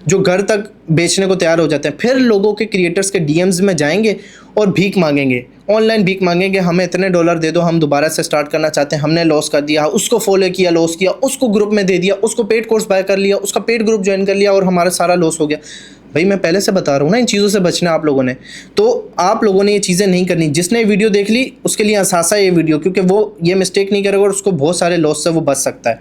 जो घर तक बेचने को तैयार हो जाते हैं। फिर लोगों के क्रिएटर्स के डीएम्स में जाएंगे और भीख मांगेंगे, ऑनलाइन भीख मांगेंगे, हमें इतने डॉलर दे दो, हम दोबारा से स्टार्ट करना चाहते हैं, हमने लॉस कर दिया, उसको फॉलो किया लॉस किया, उसको ग्रुप में दे दिया, उसको पेड कोर्स बाय कर लिया, उसका पेड ग्रुप ज्वाइन कर लिया और हमारा सारा लॉस हो गया। भाई मैं पहले से बता रहा हूँ ना, इन चीज़ों से बचना आप लोगों ने। तो आप लोगों ने ये चीज़ें नहीं करनी। जिसने वीडियो देख ली उसके लिए आसासा है ये वीडियो, क्योंकि वो ये मिस्टेक नहीं करेगा और उसको बहुत सारे लॉस से वो बच सकता है।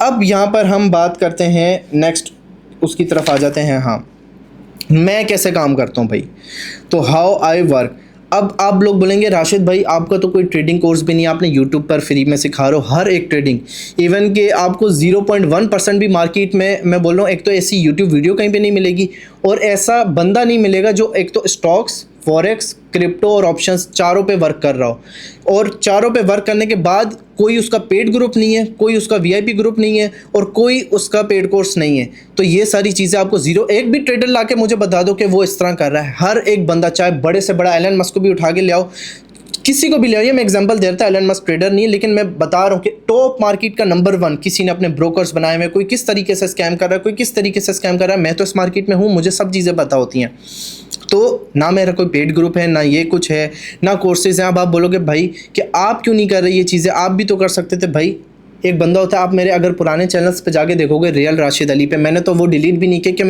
अब यहाँ पर हम बात करते हैं नेक्स्ट, उसकी तरफ आ जाते हैं। हाँ, मैं कैसे काम करता हूँ भाई, तो हाउ आई वर्क। अब आप लोग बोलेंगे राशिद भाई आपका तो कोई ट्रेडिंग कोर्स भी नहीं, आपने यूट्यूब पर फ्री में सिखा रहे हो हर एक ट्रेडिंग, इवन कि आपको 0.1% भी मार्केट में, मैं बोल रहा हूँ, एक तो ऐसी यूट्यूब वीडियो कहीं पे नहीं मिलेगी, और ऐसा बंदा नहीं मिलेगा जो एक तो स्टॉक्स, फॉरेक्स, क्रिप्टो और ऑप्शंस चारों पे वर्क कर रहा हो, और चारों पे वर्क करने के बाद कोई उसका पेड ग्रुप नहीं है, कोई उसका वीआईपी ग्रुप नहीं है, और कोई उसका पेड कोर्स नहीं है। तो ये सारी चीज़ें आपको जीरो, एक भी ट्रेडर लाके मुझे बता दो कि वो इस तरह कर रहा है। हर एक बंदा, चाहे बड़े से बड़ा एलन मस्क को भी उठा के ले आओ, किसी को भी ले आइए, मैं एग्जांपल दे रहा था, एलन मस्क ट्रेडर नहीं है, लेकिन मैं बता रहा हूँ कि टॉप मार्केट का नंबर 1 किसी ने अपने ब्रोकर्स बनाए हुए, कोई किस तरीके से स्कैम कर रहा है, कोई किस तरीके से स्कैम कर रहा है। मैं तो इस मार्केट में हूँ, मुझे सब चीज़ें पता होती हैं। तो ना मेरा कोई पेड ग्रुप है, ना ये कुछ है, ना कोर्सेज हैं। अब आप बोलोगे भाई कि आप क्यों नहीं कर रहे ये चीज़ें, आप भी तो कर सकते थे। भाई एक बंदा होता है, आप मेरे अगर पुराने चैनल्स पे जाके देखोगे रियल राशिद अली पे, मैंने तो वो डिलीट भी नहीं किया कि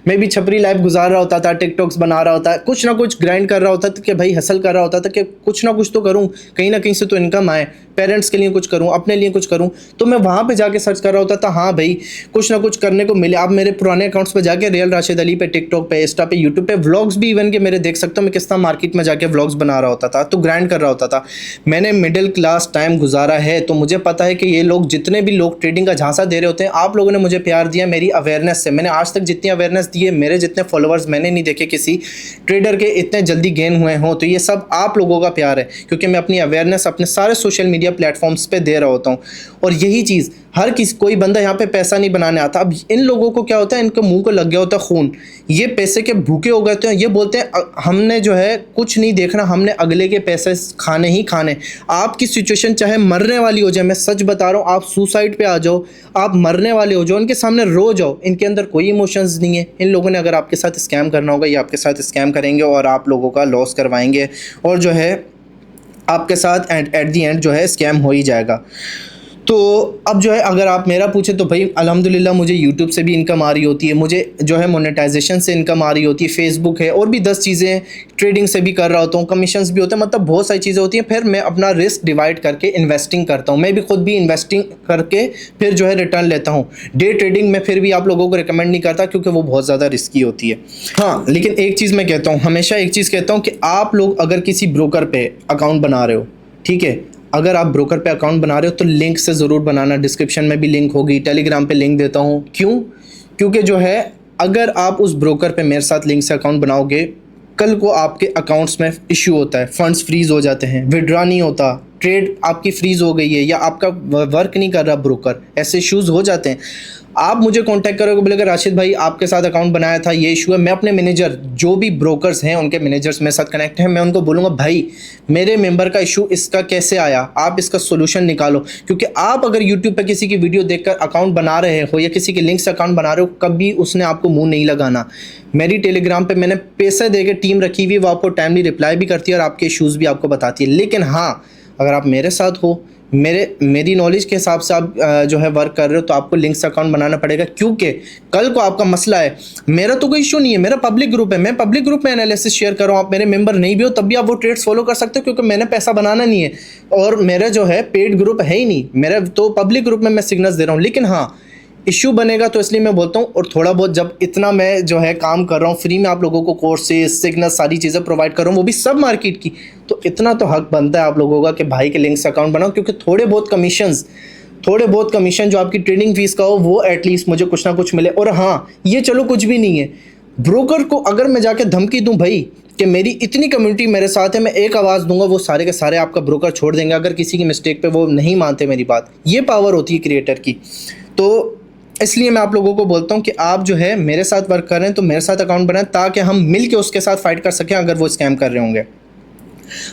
मैं भी छपरी लाइफ गुजार रहा होता था, टिकटॉक्स बना रहा होता, कुछ ना कुछ ग्राइंड कर रहा होता था कि भाई हसल कर रहा होता था कि कुछ ना कुछ तो करूँ, कहीं ना कहीं से तो इनकम आए, पेरेंट्स के लिए कुछ करूँ, अपने लिए कुछ करूँ। तो मैं वहाँ पे जाके सर्च कर रहा होता था, हाँ भाई कुछ ना कुछ करने को मिले। आप मेरे पुराने अकाउंट्स पे जाके रियल राशिद अली पे, टिकटॉक पे, इंस्टा पे, यूट्यूब पे व्लॉग्स भी इवन के मेरे देख सकते हो, मैं किस तरह मार्केट में जाके व्लॉग्स बना रहा होता था, तो ग्राइंड कर रहा होता था। मैंने मिडिल क्लास टाइम गुजारा है, तो मुझे पता है कि ये लोग, जितने भी लोग ट्रेडिंग का झांसा दे रहे होते हैं, आप लोगों ने मुझे प्यार दिया मेरी अवेयरनेस से। मैंने आज तक जितनी अवेयरनेस दी है, मेरे जितने फॉलोअर्स मैंने नहीं देखे किसी ट्रेडर के इतने जल्दी गेन हुए हों, तो ये सब आप लोगों का प्यार है, क्योंकि मैं अपनी अवेयरनेस अपने सारे सोशल मीडिया प्लेटफॉर्म्स पे दे रहा होता हूँ। और यही चीज़ हर किसी, कोई बंदा यहाँ पे पैसा नहीं बनाने आता। अब इन लोगों को क्या होता है, इनके मुंह को लग गया होता है खून, ये पैसे के भूखे हो गए होते हैं। ये बोलते हैं हमने जो है कुछ नहीं देखना, हमने अगले के पैसे खाने ही खाने। आपकी सिचुएशन चाहे मरने वाली हो जाए, मैं सच बता रहा हूँ, आप सुसाइड पे आ जाओ, आप मरने वाले हो जाओ, उनके सामने रो जाओ, इनके अंदर कोई इमोशंस नहीं है। इन लोगों ने अगर आपके साथ स्कैम करना होगा, ये आपके साथ स्कैम करेंगे और आप लोगों का लॉस करवाएंगे, और जो है आपके साथ एट दी एंड जो है स्कैम हो ही जाएगा। तो अब जो है अगर आप मेरा पूछे तो भाई अल्हम्दुलिल्लाह मुझे यूट्यूब से भी इनकम आ रही होती है, मुझे जो है मोनेटाइजेशन से इनकम आ रही होती है, फेसबुक है, और भी 10 चीज़ें, ट्रेडिंग से भी कर रहा होता हूँ, कमीशंस भी होते हैं, मतलब बहुत सारी चीज़ें होती हैं। फिर मैं अपना रिस्क डिवाइड करके इन्वेस्टिंग करता हूँ, मैं भी खुद भी इन्वेस्टिंग करके फिर जो है रिटर्न लेता हूँ। डे ट्रेडिंग में फिर भी आप लोगों को रिकमेंड नहीं करता, क्योंकि वो बहुत ज़्यादा रिस्की होती है। हाँ, लेकिन एक चीज़ मैं कहता हूँ, हमेशा एक चीज़ कहता हूँ कि आप लोग अगर किसी ब्रोकर पे अकाउंट बना रहे हो, ठीक है, अगर आप ब्रोकर पे अकाउंट बना रहे हो तो लिंक से ज़रूर बनाना। डिस्क्रिप्शन में भी लिंक होगी, टेलीग्राम पे लिंक देता हूँ। क्यों? क्योंकि जो है अगर आप उस ब्रोकर पे मेरे साथ लिंक से अकाउंट बनाओगे, कल को आपके अकाउंट्स में इशू होता है, फंड्स फ्रीज़ हो जाते हैं, विड्रॉ नहीं होता, ट्रेड आपकी फ्रीज़ हो गई है, या आपका वर्क नहीं कर रहा ब्रोकर, ऐसे इश्यूज़ हो जाते हैं। आप मुझे कांटेक्ट करोगे, बोलेगा राशिद भाई आपके साथ अकाउंट बनाया था, ये इशू है, मैं अपने मैनेजर, जो भी ब्रोकर्स हैं उनके मैनेजर्स मेरे साथ कनेक्ट हैं, मैं उनको बोलूँगा भाई मेरे मेंबर का इशू इसका कैसे आया, आप इसका सोल्यूशन निकालो। क्योंकि आप अगर यूट्यूब पे किसी की वीडियो देखकर अकाउंट बना रहे हो, या किसी के लिंक से अकाउंट बना रहे हो, कभी उसने आपको मुँह नहीं लगाना। मेरी टेलीग्राम पर मैंने पैसे दे के टीम रखी हुई, वो आपको टाइमली रिप्लाई भी करती है और आपके इशूज़ भी आपको बताती है। लेकिन हाँ, अगर आप मेरे साथ हो, मेरी नॉलेज के हिसाब से आप जो है वर्क कर रहे हो, तो आपको लिंक से अकाउंट बनाना पड़ेगा। क्योंकि कल को आपका मसला है, मेरा तो कोई इशू नहीं है, मेरा पब्लिक ग्रुप है, मैं पब्लिक ग्रुप में एनालिसिस शेयर कर रहा हूँ, आप मेरे मेंबर नहीं भी हो तब भी आप वो ट्रेड्स फॉलो कर सकते हो, क्योंकि मैंने पैसा बनाना नहीं है और मेरा जो है पेड ग्रुप है ही नहीं, मेरा तो पब्लिक ग्रुप में मैं सिग्नल्स दे रहा हूँ। लेकिन हाँ, इशू बनेगा तो इसलिए मैं बोलता हूँ। और थोड़ा बहुत जब इतना मैं जो है काम कर रहा हूँ, फ्री में आप लोगों को कोर्सेज, सिग्नल, सारी चीज़ें प्रोवाइड कर रहा हूँ, वो भी सब मार्केट की, तो इतना तो हक बनता है आप लोगों का कि भाई के लिंक से अकाउंट बनाओ। क्योंकि थोड़े बहुत कमीशन जो आपकी ट्रेडिंग फीस का हो, वो एटलीस्ट मुझे कुछ ना कुछ मिले। और हाँ, ये चलो कुछ भी नहीं है, ब्रोकर को अगर मैं जाके धमकी दूँ भाई कि मेरी इतनी कम्युनिटी मेरे साथ है, मैं एक आवाज़ दूंगा वो सारे के सारे आपका ब्रोकर छोड़ देंगे अगर किसी की मिस्टेक पे वो नहीं मानते मेरी बात। ये पावर होती है क्रिएटर की। तो इसलिए मैं आप लोगों को बोलता हूँ कि आप जो है मेरे साथ वर्क कर रहे हैं तो मेरे साथ अकाउंट बनाएं ताकि हम मिल के उसके साथ फाइट कर सकें अगर वो स्कैम कर रहे होंगे।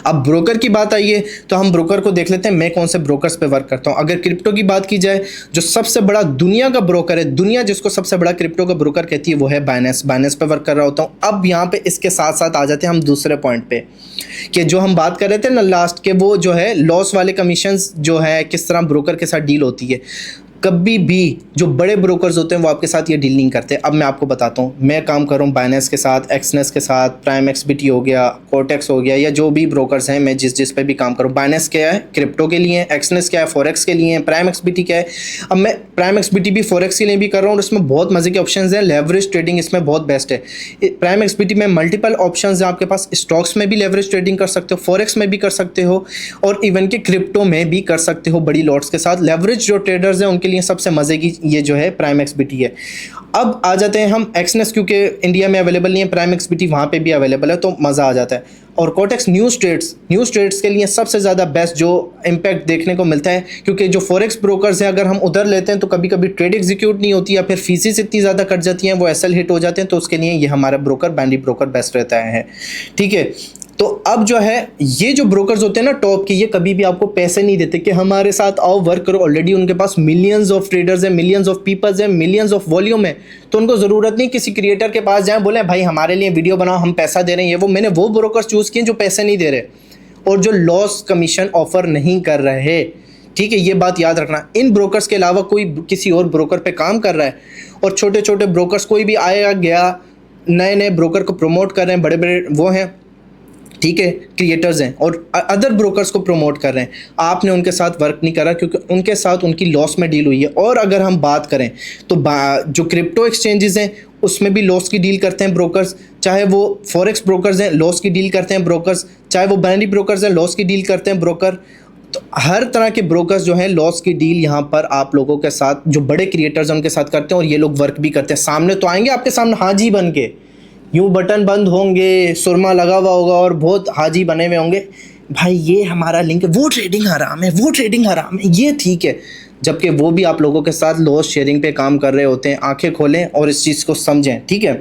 अब ब्रोकर की बात आई है तो हम ब्रोकर को देख लेते हैं मैं कौन से ब्रोकर्स पे वर्क करता हूँ। अगर क्रिप्टो की बात की जाए, जो सबसे बड़ा दुनिया का ब्रोकर है, दुनिया जिसको सबसे बड़ा क्रिप्टो का ब्रोकर कहती है, वो है बाइनेंस। बाइनेंस पे वर्क कर रहा होता हूँ। अब यहाँ पे इसके साथ साथ आ जाते हैं हम दूसरे पॉइंट पे कि जो हम बात कर रहे थे ना लास्ट के, वो जो है लॉस वाले कमीशंस जो है किस तरह ब्रोकर के साथ डील होती है। कभी भी जो बड़े ब्रोकर्स होते हैं वो आपके साथ ये डील नहीं करते। अब मैं आपको बताता हूँ, मैं काम कर रहा हूँ बाइनेंस के साथ, एक्सनेस के साथ, प्राइम एक्सबीटी हो गया, कोटेक्स हो गया, या जो भी ब्रोकर्स हैं मैं जिस पे भी काम करूँ। बाइनेंस क्या है? क्रिप्टो के लिए। एक्सनेस क्या है? फॉरेक्स के लिए। प्राइम एक्सबीटी क्या है? अब मैं प्राइम एक्सबीटी भी फॉरेक्स के लिए भी कर रहा हूँ और इसमें बहुत मजे के ऑप्शन हैं। लेवरेज ट्रेडिंग इसमें बहुत बेस्ट है। प्राइम एक्सबीटी में मल्टीपल ऑप्शन हैं आपके पास। स्टॉक्स में भी लेवरेज ट्रेडिंग कर सकते हो, फॉरेक्स में भी कर सकते हो और इवन के क्रिप्टो में भी कर सकते हो बड़ी लॉट्स के साथ। लेवरेज जो ट्रेडर्स हैं उनके लिए सबसे मजे की ये जो है प्राइम एक्सबीटी है। अब आ जाते हैं हम एक्सनेस, क्योंकि इंडिया में अवेलेबल नहीं है, प्राइम एक्सबीटी वहां पे भी अवेलेबल है तो मजा आ जाता है। और कोटेक्स न्यूज़ ट्रेड्स के लिए सबसे ज़्यादा बेस्ट जो इम्पैक्ट देखने को मिलता है, क्योंकि जो फॉरेक्स ब्रोकर्स हैं अगर हम उधर लेते हैं तो कभी कभी ट्रेड एग्जीक्यूट नहीं होती या फिर फीसेस इतनी ज़्यादा कट जाती हैं, वो एसएल हिट हो जाते हैं, तो उसके लिए ये हमारा ब्रोकर बैंडी ब्रोकर बेस्ट रहता है। ठीक है, तो अब जो है ये जो ब्रोकर्स होते हैं ना टॉप के, ये कभी भी आपको पैसे नहीं देते कि हमारे साथ आओ वर्क करो। ऑलरेडी उनके पास मिलियंस ऑफ ट्रेडर्स हैं, मिलियंस ऑफ पीपल्स हैं, मिलियंस ऑफ वॉल्यूम है, तो उनको ज़रूरत नहीं किसी क्रिएटर के पास जाएं बोले भाई हमारे लिए वीडियो बनाओ, हम पैसा दे रहे हैं। ये वो मैंने वो ब्रोकर्स चूज़ किए जो पैसे नहीं दे रहे और जो लॉस कमीशन ऑफर नहीं कर रहे। ठीक है, ये बात याद रखना। इन ब्रोकर्स के अलावा कोई किसी और ब्रोकर पे काम कर रहा है और छोटे छोटे ब्रोकर्स कोई भी आया गया नए नए ब्रोकर को प्रमोट कर रहे हैं, बड़े बड़े वो हैं, ठीक है, क्रिएटर्स हैं और अदर ब्रोकर्स को प्रमोट कर रहे हैं, आपने उनके साथ वर्क नहीं करा क्योंकि उनके साथ उनकी लॉस में डील हुई है। और अगर हम बात करें तो जो क्रिप्टो एक्सचेंजेस हैं उसमें भी लॉस की डील करते हैं ब्रोकर्स, चाहे वो फॉरेक्स ब्रोकर्स हैं लॉस की डील करते हैं ब्रोकर्स, चाहे वो बाइनरी ब्रोकर्स हैं लॉस की डील करते हैं ब्रोकर। तो हर तरह के ब्रोकर्स जो हैं लॉस की डील यहाँ पर आप लोगों के साथ, जो बड़े क्रिएटर्स हैं उनके साथ करते हैं और ये लोग वर्क भी करते हैं। सामने तो आएंगे आपके सामने हाजी बन के, यूँ बटन बंद होंगे, सुरमा लगा हुआ होगा और बहुत हाजी बने हुए होंगे, भाई ये हमारा लिंक है, वो ट्रेडिंग हराम है, वो ट्रेडिंग हराम है, ये ठीक है। जबकि वो भी आप लोगों के साथ लॉस शेयरिंग पे काम कर रहे होते हैं। आंखें खोलें और इस चीज़ को समझें। ठीक है,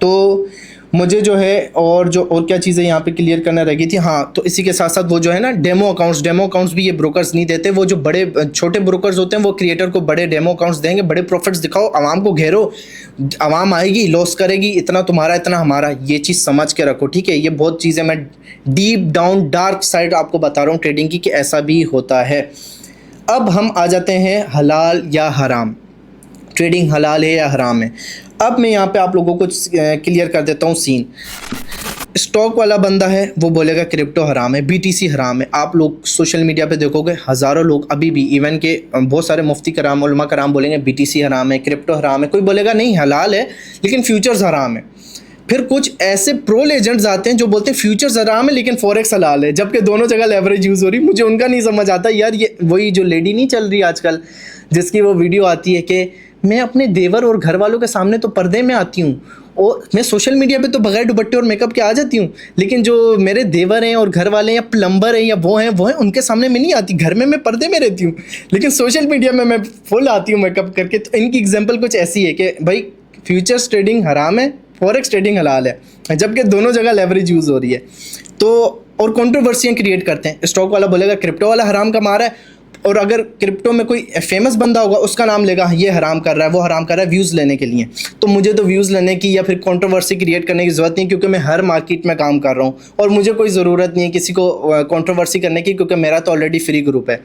तो मुझे जो है और क्या चीज़ें यहाँ पे क्लियर करना रह गई थी। हाँ, तो इसी के साथ साथ वो जो है ना डेमो अकाउंट्स भी ये ब्रोकर्स नहीं देते। वो जो बड़े छोटे ब्रोकर्स होते हैं वो क्रिएटर को बड़े डेमो अकाउंट्स देंगे, बड़े प्रॉफिट्स दिखाओ, आवाम को घेरो, आवाम आएगी लॉस करेगी, इतना तुम्हारा इतना हमारा, ये चीज़ समझ के रखो। ठीक है, ये बहुत चीज़ें मैं डीप डाउन डार्क साइड आपको बता रहा हूँ ट्रेडिंग की कि ऐसा भी होता है। अब हम आ जाते हैं हलाल या हराम, ट्रेडिंग हलाल है या हराम है। अब मैं यहाँ पे आप लोगों को क्लियर कर देता हूँ सीन। स्टॉक वाला बंदा है वो बोलेगा क्रिप्टो हराम है, बीटीसी हराम है। आप लोग सोशल मीडिया पे देखोगे हज़ारों लोग अभी भी, इवन के बहुत सारे मुफ्ती कराम उलमा कराम बोलेंगे बीटीसी हराम है, क्रिप्टो हराम है। कोई बोलेगा नहीं हलाल है लेकिन फ्यूचर्स हराम है। फिर कुछ ऐसे प्रो लेजेंड्स आते हैं जो बोलते हैं फ्यूचर्स हराम है लेकिन फॉरेक्स हलाल है, जबकि दोनों जगह लेवरेज यूज़ हो रही। मुझे उनका नहीं समझ आता यार। ये वही जो लेडी नहीं चल रही आजकल जिसकी वो वीडियो आती है कि मैं अपने देवर और घर वालों के सामने तो पर्दे में आती हूँ और मैं सोशल मीडिया पे तो बगैर दुपट्टे और मेकअप के आ जाती हूँ, लेकिन जो मेरे देवर हैं और घर वाले हैं या प्लम्बर हैं या वो हैं उनके सामने मैं नहीं आती। घर में मैं पर्दे में रहती हूँ लेकिन सोशल मीडिया में मैं फुल आती हूँ मेकअप करके। तो इनकी एग्जांपल कुछ ऐसी है कि भाई फ्यूचर्स ट्रेडिंग हराम है, फॉरेक्स ट्रेडिंग हलाल है, जबकि दोनों जगह लेवरेज यूज़ हो रही है। तो और कंट्रोवर्सियाँ क्रिएट करते हैं। स्टॉक वाला बोलेगा क्रिप्टो वाला हराम का मारा है, और अगर क्रिप्टो में कोई फेमस बंदा होगा उसका नाम लेगा ये हराम कर रहा है, वो हराम कर रहा है व्यूज़ लेने के लिए। तो मुझे तो व्यूज़ लेने की या फिर कंट्रोवर्सी क्रिएट करने की ज़रूरत नहीं, क्योंकि मैं हर मार्केट में काम कर रहा हूँ और मुझे कोई ज़रूरत नहीं है किसी को कंट्रोवर्सी करने की, क्योंकि मेरा तो ऑलरेडी फ्री ग्रुप है।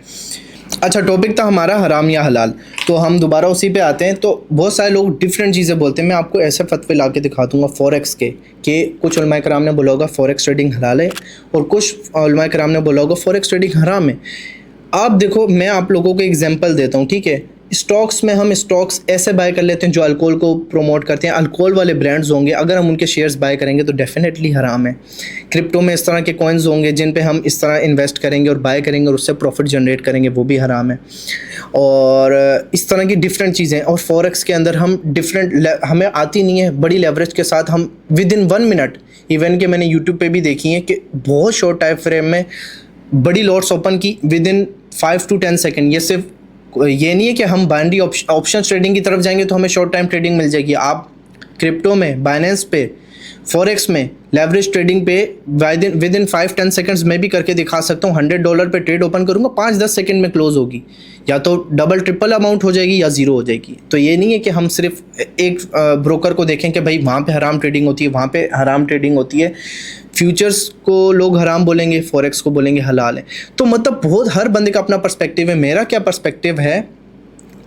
अच्छा, टॉपिक था हमारा हराम या हलाल, तो हम दोबारा उसी पे आते हैं। तो बहुत सारे लोग डिफरेंट चीज़ें बोलते हैं। मैं आपको ऐसे फतवे ला के दिखा दूँगा फॉरेक्स के कि कुछ उलमाए कराम ने बोला होगा फॉरेक्स ट्रेडिंग हलाल है और कुछ उलमाए कराम ने बोला होगा फॉरेक्स ट्रेडिंग हराम है। आप देखो, मैं आप लोगों को एग्जांपल देता हूँ, ठीक है, स्टॉक्स में हम स्टॉक्स ऐसे बाय कर लेते हैं जो अल्कोहल को प्रमोट करते हैं, अल्कोहल वाले ब्रांड्स होंगे, अगर हम उनके शेयर्स बाय करेंगे तो डेफिनेटली हराम है। क्रिप्टो में इस तरह के कॉइन्स होंगे जिन पे हम इस तरह इन्वेस्ट करेंगे और बाय करेंगे और उससे प्रॉफिट जनरेट करेंगे, वो भी हराम है। और इस तरह की डिफरेंट चीज़ें। और फॉरेक्स के अंदर हम हमें आती नहीं है, बड़ी लेवरेज के साथ हम विद इन 1 मिनट, इवन के मैंने यूट्यूब पे भी देखी है कि बहुत शॉर्ट टाइम फ्रेम में बड़ी लॉट्स ओपन की विद इन 5 to 10 सेकेंड। ये सिर्फ ये नहीं है कि हम बाइनरी ऑप्शन ट्रेडिंग की तरफ जाएंगे तो हमें शॉर्ट टाइम ट्रेडिंग मिल जाएगी। आप क्रिप्टो में, बाइनेंस पे, फॉरेक्स में, लेवरेज ट्रेडिंग पे विद इन 5-10 सेकंड्स में भी करके दिखा सकता हूँ। $100 पे ट्रेड ओपन करूँगा, 5-10 सेकंड में क्लोज होगी, या तो डबल ट्रिपल अमाउंट हो जाएगी या ज़ीरो हो जाएगी। तो ये नहीं है कि हम सिर्फ एक ब्रोकर को देखें कि भाई वहाँ पे हराम ट्रेडिंग होती है, वहाँ पे हराम ट्रेडिंग होती है। फ्यूचर्स को लोग हराम बोलेंगे, फॉरेक्स को बोलेंगे हलाल है। तो मतलब बहुत हर बंदे का अपना पर्सपेक्टिव है। मेरा क्या पर्सपेक्टिव है,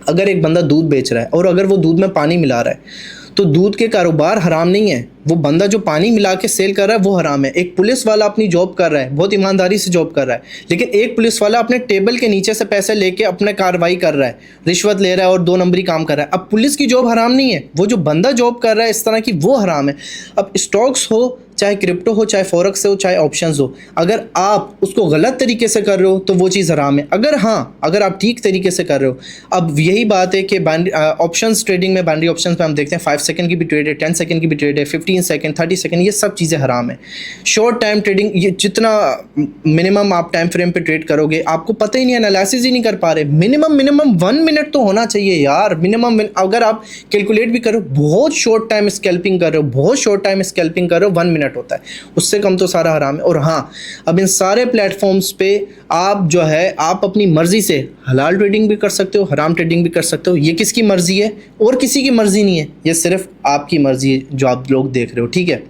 अगर एक बंदा दूध बेच रहा है और अगर वो दूध में पानी मिला रहा है तो दूध के कारोबार हराम नहीं है, वो बंदा जो पानी मिला के सेल कर रहा है वो हराम है। एक पुलिस वाला अपनी जॉब कर रहा है, बहुत ईमानदारी से जॉब कर रहा है, लेकिन एक पुलिस वाला अपने टेबल के नीचे से पैसे लेके अपने कार्रवाई कर रहा है, रिश्वत ले रहा है और 2 नंबरी काम कर रहा है। अब पुलिस की जॉब हराम नहीं है, वो जो बंदा जॉब कर रहा है इस तरह की, वो हराम है। अब स्टॉक्स हो, चाहे क्रिप्टो हो, चाहे फॉरेक्स हो, चाहे ऑप्शंस हो, अगर आप उसको गलत तरीके से कर रहे हो तो वो चीज़ हराम है। अगर आप ठीक तरीके से कर रहे हो, अब यही बात है कि ऑप्शंस ट्रेडिंग में, बाइनरी ऑप्शंस में हम देखते हैं 5 सेकंड की भी ट्रेड है, 10 सेकंड की भी ट्रेड है, 15 सेकंड, 30 सेकंड, ये सब चीज़ें हराम है। शॉर्ट टाइम ट्रेडिंग, ये जितना मिनिमम आप टाइम फ्रेम पे ट्रेड करोगे आपको पता ही नहीं, एनालिसिस ही नहीं कर पा रहे। मिनिमम 1 मिनट तो होना चाहिए यार, मिनिमम। अगर आप कैलकुलेट भी करो, बहुत शॉर्ट टाइम स्कैल्पिंग कर रहे हो, बहुत शॉर्ट टाइम स्कैल्पिंग कर रहे हो, 1 मिनट होता है, उससे कम तो सारा हराम है। और हाँ, अब इन सारे प्लेटफॉर्म्स पे आप जो है आप अपनी मर्जी से हलाल ट्रेडिंग भी कर सकते हो, हराम ट्रेडिंग भी कर सकते हो। ये किसकी मर्जी है? और किसी की मर्जी नहीं है, ये सिर्फ आपकी मर्जी है जो आप लोग देख रहे हो, ठीक है।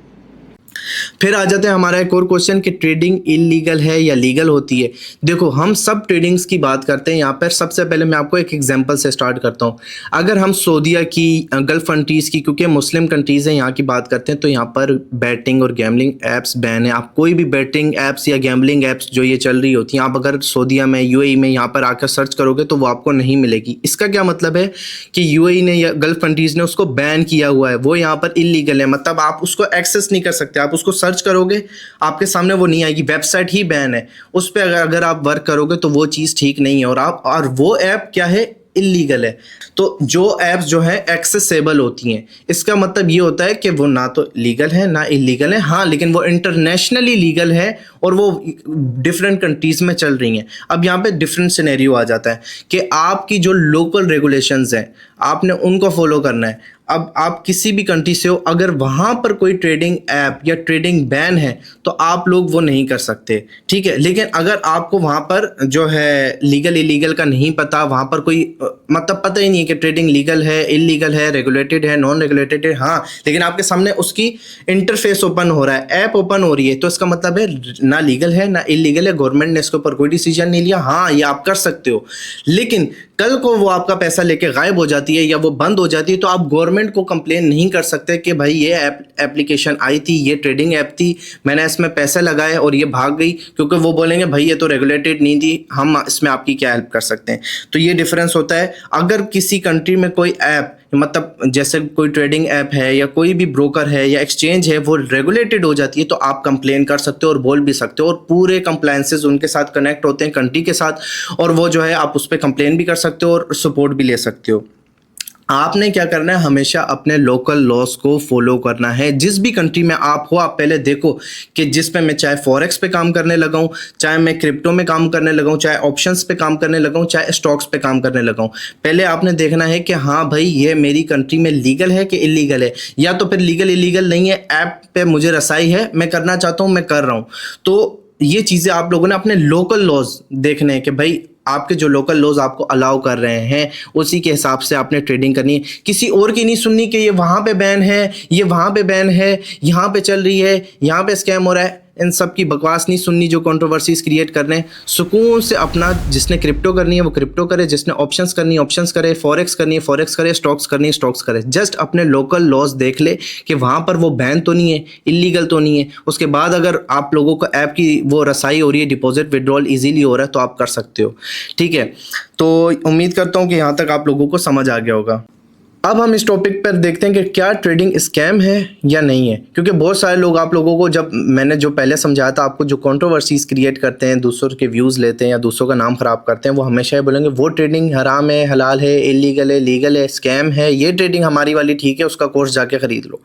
फिर आ जाते हैं हमारा एक और क्वेश्चन कि ट्रेडिंग इलीगल है या लीगल होती है। देखो, हम सब ट्रेडिंग्स की बात करते हैं यहाँ पर। सबसे पहले मैं आपको एक एग्जांपल से स्टार्ट करता हूँ। अगर हम सऊदीया की, गल्फ कंट्रीज़ की, क्योंकि मुस्लिम कंट्रीज़ हैं, यहाँ की बात करते हैं, तो यहाँ पर बैटिंग और गैमलिंग ऐप्स बैन है। आप कोई भी बैटिंग ऐप्स या गैमलिंग ऐप्स जो ये चल रही होती हैं, आप अगर सऊदीया में, यूएई में यहाँ पर आकर सर्च करोगे तो वो आपको नहीं मिलेगी। इसका क्या मतलब है कि यूएई ने या गल्फ कंट्रीज़ ने उसको बैन किया हुआ है, वो यहाँ पर इलीगल है, मतलब आप उसको एक्सेस नहीं कर सकते। आप उसको सर्च करोगे आपके सामने वो नहीं आएगी, वेबसाइट ही बैन है। उस पर अगर आप वर्क करोगे तो वो चीज़ ठीक नहीं है, और वो ऐप क्या है, इलीगल है। तो जो ऐप्स जो है एक्सेसिबल होती हैं, इसका मतलब ये होता है कि वो ना तो लीगल है ना इलीगल है, हाँ, लेकिन वो इंटरनेशनली लीगल है और वो डिफरेंट कंट्रीज़ में चल रही हैं। अब यहाँ पे डिफरेंट सिनेरियो आ जाता है कि आपकी जो लोकल रेगुलेशंस हैं आपने उनको फॉलो करना है। अब आप किसी भी कंट्री से हो, अगर वहाँ पर कोई ट्रेडिंग ऐप या ट्रेडिंग बैन है तो आप लोग वो नहीं कर सकते, ठीक है। लेकिन अगर आपको वहाँ पर जो है लीगल इलीगल का नहीं पता, वहाँ पर कोई मतलब पता ही नहीं है कि ट्रेडिंग लीगल है, इलीगल है, रेगुलेटेड है, नॉन रेगुलेटेड है, हाँ, लेकिन आपके सामने उसकी इंटरफेस ओपन हो रहा है, ऐप ओपन हो रही है, तो इसका मतलब है ना लीगल है ना इलीगल है। गवर्नमेंट ने इसके ऊपर कोई डिसीजन नहीं लिया, हाँ, ये आप कर सकते हो। लेकिन कल को वो आपका पैसा लेके गायब हो जाती है या वो बंद हो जाती है तो आप गवर्नमेंट को कंप्लेन नहीं कर सकते कि भाई ये एप्लीकेशन आई थी, ये ट्रेडिंग ऐप थी, मैंने इसमें पैसे लगाए और ये भाग गई, क्योंकि वो बोलेंगे भाई ये तो रेगुलेटेड नहीं थी, हम इसमें आपकी क्या हेल्प कर सकते हैं। तो ये डिफरेंस होता है। अगर किसी कंट्री में कोई ऐप, मतलब जैसे कोई ट्रेडिंग ऐप है या कोई भी ब्रोकर है या एक्सचेंज है, वो रेगुलेटेड हो जाती है तो आप कंप्लेन कर सकते हो और बोल भी सकते हो, और पूरे कंप्लायंसेस उनके साथ कनेक्ट होते हैं कंट्री के साथ, और वो जो है आप उस पर कंप्लेन भी कर सकते हो और सपोर्ट भी ले सकते हो। आपने क्या करना है, हमेशा अपने लोकल लॉस को फॉलो करना है। जिस भी कंट्री में आप हो, आप पहले देखो कि जिस पे मैं चाहे फॉरेक्स पे काम करने लगा हूँ, चाहे मैं क्रिप्टो में काम करने लगा हूँ, चाहे ऑप्शंस पे काम करने लगा हूँ, चाहे स्टॉक्स पे काम करने लगा हूँ, पहले आपने देखना है कि हाँ भाई ये मेरी कंट्री में लीगल है कि इलीगल है, या तो फिर लीगल इलीगल नहीं है, ऐप पे मुझे रसाई है, मैं करना चाहता हूँ, मैं कर रहा हूँ। तो ये चीज़ें आप लोगों ने अपने लोकल लॉज देखने हैं कि भाई आपके जो लोकल लॉज आपको अलाउ कर रहे हैं उसी के हिसाब से आपने ट्रेडिंग करनी है। किसी और की नहीं सुननी कि ये वहाँ पे बैन है, ये वहाँ पे बैन है, यहाँ पे चल रही है, यहाँ पे स्कैम हो रहा है। इन सब की बकवास नहीं सुननी जो कंट्रोवर्सीज क्रिएट कर रहे हैं। सुकून से अपना, जिसने क्रिप्टो करनी है वो क्रिप्टो करे, जिसने ऑप्शंस करनी है ऑप्शंस करे, फॉरेक्स करनी है फॉरेक्स करे, स्टॉक्स करनी है स्टॉक्स करे। जस्ट अपने लोकल लॉज देख ले कि वहाँ पर वो बैन तो नहीं है, इलीगल तो नहीं है। उसके बाद अगर आप लोगों को ऐप की वो रसाई हो रही है, डिपॉजिट विड्रॉल ईजीली हो रहा है, तो आप कर सकते हो। ठीक है, तो उम्मीद करता हूँ कि यहाँ तक आप लोगों को समझ आ गया होगा। अब हम इस टॉपिक पर देखते हैं कि क्या ट्रेडिंग स्कैम है या नहीं है, क्योंकि बहुत सारे लोग आप लोगों को, जब मैंने जो पहले समझाया था आपको, जो कंट्रोवर्सीज क्रिएट करते हैं, दूसरों के व्यूज़ लेते हैं या दूसरों का नाम ख़राब करते हैं, वो हमेशा ही बोलेंगे वो ट्रेडिंग हराम है, हलाल है, इलीगल है, लीगल है, स्कैम है, ये ट्रेडिंग हमारी वाली ठीक है, उसका कोर्स जाके ख़रीद लो।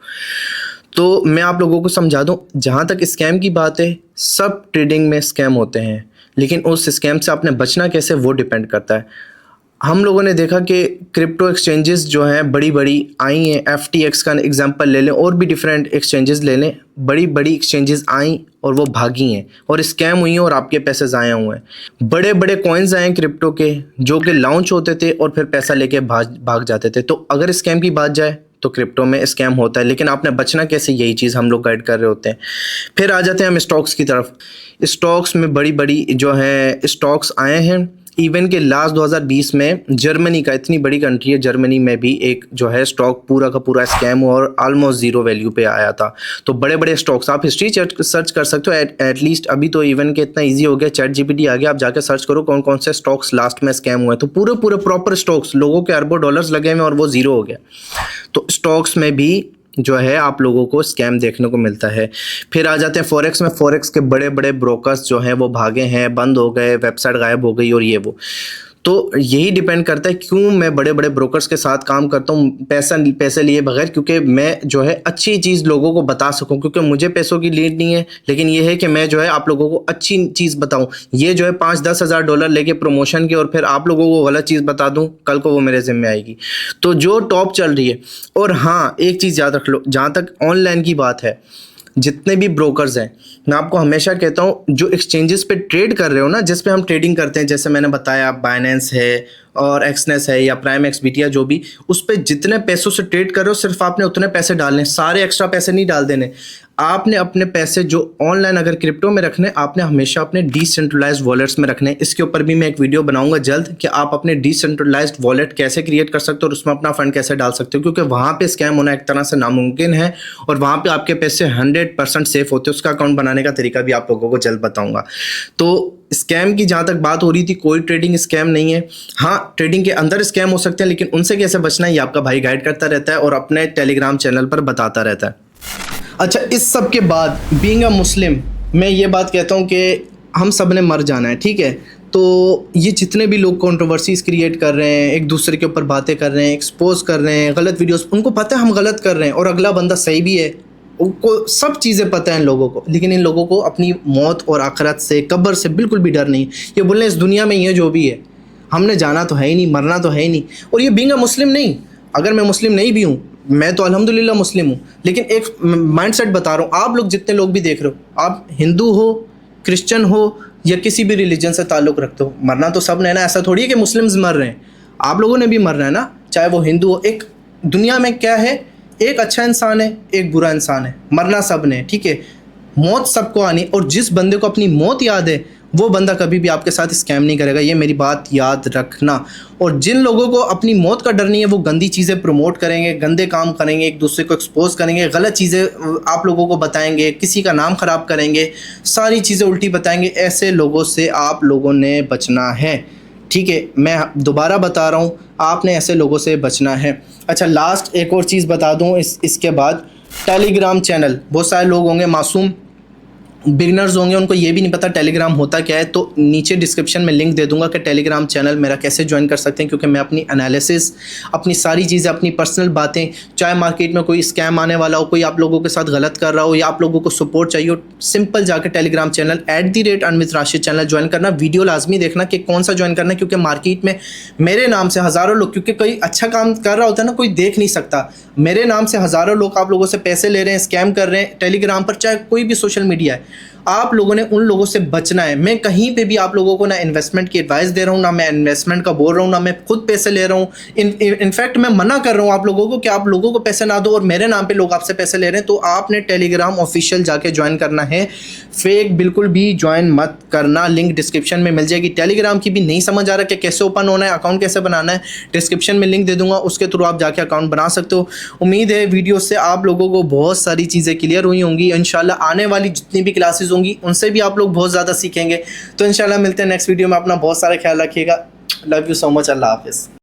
तो मैं आप लोगों को समझा दूँ, जहाँ तक स्कैम की बात है, सब ट्रेडिंग में स्कैम होते हैं, लेकिन उस स्कैम से आपने बचना कैसे वो डिपेंड करता है। हम लोगों ने देखा कि क्रिप्टो एक्सचेंजेस जो हैं बड़ी बड़ी आई हैं, FTX का एग्जांपल ले लें, और भी डिफरेंट एक्सचेंजेस ले लें, बड़ी बड़ी एक्सचेंजेस आई और वो भागी हैं और स्कैम हुई हैं और आपके पैसे ज़ाया हुए हैं। बड़े बड़े कॉइन्स आए हैं क्रिप्टो के जो कि लॉन्च होते थे और फिर पैसा लेके भाग जाते थे। तो अगर स्कैम की बात जाए तो क्रिप्टो में स्कैम होता है, लेकिन आपने बचना कैसे, यही चीज़ हम लोग गाइड कर रहे होते हैं। फिर आ जाते हैं हम स्टॉक्स की तरफ। स्टॉक्स में बड़ी बड़ी जो है स्टॉक्स आए हैं। इवन के लास्ट 2020 में जर्मनी का, इतनी बड़ी कंट्री है, जर्मनी में भी एक जो है स्टॉक पूरा का पूरा स्कैम हुआ और ऑलमोस्ट जीरो वैल्यू पे आया था। तो बड़े बड़े स्टॉक्स आप हिस्ट्री सर्च कर सकते हो एटलीस्ट। अभी तो इवन के इतना इजी हो गया, ChatGPT आ गया, आप जाके सर्च करो कौन कौन से स्टॉक्स लास्ट में स्कैम हुए, तो पूरे पूरे प्रॉपर स्टॉक्स, लोगों के अरबों डॉलर्स लगे हुए और वो जीरो हो गया। तो स्टॉक्स में भी जो है आप लोगों को स्कैम देखने को मिलता है। फिर आ जाते हैं फॉरेक्स में। फॉरेक्स के बड़े बड़े ब्रोकर्स जो हैं वो भागे हैं, बंद हो गए, वेबसाइट गायब हो गई और ये वो। तो यही डिपेंड करता है क्यों मैं बड़े बड़े ब्रोकर्स के साथ काम करता हूँ पैसे लिए बगैर, क्योंकि मैं जो है अच्छी चीज़ लोगों को बता सकूँ, क्योंकि मुझे पैसों की नीड नहीं है, लेकिन ये है कि मैं जो है आप लोगों को अच्छी चीज़ बताऊँ। ये जो है 5-10 हज़ार डॉलर लेके प्रमोशन के और फिर आप लोगों को गलत चीज़ बता दूँ, कल को वो मेरे ज़िम्मे आएगी। तो जो टॉप चल रही है। और हाँ, एक चीज़ याद रख लो, जहाँ तक ऑनलाइन की बात है, जितने भी ब्रोकर्स हैं, मैं आपको हमेशा कहता हूँ, जो एक्सचेंजेस पे ट्रेड कर रहे हो ना, जिस पे हम ट्रेडिंग करते हैं, जैसे मैंने बताया बाइनेंस है और एक्सनेस है या प्राइम XBT या जो भी, उस पे जितने पैसों से ट्रेड कर रहे हो सिर्फ आपने उतने पैसे डालने, सारे एक्स्ट्रा पैसे नहीं डाल देने। आपने अपने पैसे जो ऑनलाइन अगर क्रिप्टो में रखने, आपने हमेशा अपने डिसेंट्रलाइज्ड वॉलेट्स में रखने। इसके ऊपर भी मैं एक वीडियो बनाऊंगा जल्द कि आप अपने डिसेंट्रलाइज्ड वॉलेट कैसे क्रिएट कर सकते हो और उसमें अपना फंड कैसे डाल सकते हो, क्योंकि वहाँ पे स्कैम होना एक तरह से नामुमकिन है और वहाँ पे आपके पैसे 100% सेफ होते हैं। उसका अकाउंट बनाने का तरीका भी आप लोगों को जल्द बताऊंगा। तो स्कैम की जहाँ तक बात हो रही थी, कोई ट्रेडिंग स्कैम नहीं है। हाँ, ट्रेडिंग के अंदर स्कैम हो सकते हैं, लेकिन उनसे कैसे बचना है ये आपका भाई गाइड करता रहता है और अपने टेलीग्राम चैनल पर बताता रहता है। अच्छा, इस सब के बाद बीइंग अ मुस्लिम मैं ये बात कहता हूँ कि हम सब ने मर जाना है, ठीक है। तो ये जितने भी लोग कंट्रोवर्सीज क्रिएट कर रहे हैं, एक दूसरे के ऊपर बातें कर रहे हैं, एक्सपोज कर रहे हैं, गलत वीडियोस, उनको पता है हम गलत कर रहे हैं और अगला बंदा सही भी है, उनको सब चीज़ें पता है इन लोगों को, लेकिन इन लोगों को अपनी मौत और आखिरत से, कब्र से बिल्कुल भी डर नहीं। ये बोल रहे हैं इस दुनिया में ये जो भी है, हमने जाना तो है ही नहीं, मरना तो है ही नहीं। और ये बीइंग अ मुस्लिम नहीं, अगर मैं मुस्लिम नहीं भी हूँ, मैं तो अल्हम्दुलिल्लाह मुस्लिम हूँ, लेकिन एक माइंडसेट बता रहा हूँ। आप लोग जितने लोग भी देख रहे हो, आप हिंदू हो, क्रिश्चियन हो या किसी भी रिलीजन से ताल्लुक़ रखते हो, मरना तो सब ने ना। ऐसा थोड़ी है कि मुस्लिम्स मर रहे हैं, आप लोगों ने भी मरना है ना, चाहे वो हिंदू हो। एक दुनिया में क्या है, एक अच्छा इंसान है, एक बुरा इंसान है, मरना सब ने, ठीक है। मौत सबको आनी, और जिस बंदे को अपनी मौत याद है वो बंदा कभी भी आपके साथ स्कैम नहीं करेगा, ये मेरी बात याद रखना। और जिन लोगों को अपनी मौत का डर नहीं है, वो गंदी चीज़ें प्रमोट करेंगे, गंदे काम करेंगे, एक दूसरे को एक्सपोज करेंगे, गलत चीज़ें आप लोगों को बताएंगे, किसी का नाम ख़राब करेंगे, सारी चीज़ें उल्टी बताएंगे। ऐसे लोगों से आप लोगों ने बचना है, ठीक है। मैं दोबारा बता रहा हूँ, आपने ऐसे लोगों से बचना है। अच्छा, लास्ट एक और चीज़ बता दूँ इसके बाद, टेलीग्राम चैनल। बहुत सारे लोग होंगे मासूम बिगनर्स होंगे, उनको ये भी नहीं पता टेलीग्राम होता क्या है, तो नीचे डिस्क्रिप्शन में लिंक दे दूंगा कि टेलीग्राम चैनल मेरा कैसे ज्वाइन कर सकते हैं, क्योंकि मैं अपनी एनालिसिस, अपनी सारी चीज़ें, अपनी पर्सनल बातें, चाहे मार्केट में कोई स्कैम आने वाला हो, कोई आप लोगों के साथ गलत कर रहा हो या आप लोगों को सपोर्ट चाहिए हो, सिंपल जाकर Telegram channel @Anvit Rashid channel join करना। वीडियो लाजमी देखना कि कौन सा ज्वाइन करना है, क्योंकि मार्केट में मेरे नाम से हज़ारों लोग, क्योंकि कोई अच्छा काम कर रहा होता है ना, कोई देख नहीं सकता, मेरे नाम से हज़ारों लोग आप लोगों से पैसे ले रहे हैं, स्कैम कर रहे हैं टेलीग्राम पर, चाहे कोई भी सोशल मीडिया है। आप लोगों ने उन लोगों से बचना है। मैं कहीं पे भी आप लोगों को ना इन्वेस्टमेंट की एडवाइस दे रहा हूँ, ना मैं इन्वेस्टमेंट का बोल रहा हूँ, ना मैं खुद पैसे ले रहा हूँ। इनफैक्ट मैं मना कर रहा हूँ आप लोगों को कि आप लोगों को पैसे ना दो और मेरे नाम पे लोग आपसे पैसे ले रहे हैं। तो आपने टेलीग्राम ऑफिशियल जाके ज्वाइन करना है, फेक बिल्कुल भी ज्वाइन मत करना। लिंक डिस्क्रिप्शन में मिल जाएगी। टेलीग्राम की भी नहीं समझ आ रहा कि कैसे ओपन होना है, अकाउंट कैसे बनाना है, डिस्क्रिप्शन में लिंक दे दूंगा, उसके थ्रू आप जाके अकाउंट बना सकते हो। उम्मीद है वीडियो से आप लोगों को बहुत सारी चीज़ें क्लियर हुई होंगी। इंशाल्लाह आने वाली जितनी भी क्लासेस होंगी उनसे भी आप लोग बहुत ज़्यादा सीखेंगे। तो इंशाल्लाह मिलते हैं नेक्स्ट वीडियो में। अपना बहुत सारा ख्याल रखिएगा। Love you so much. Allah हाफिज़।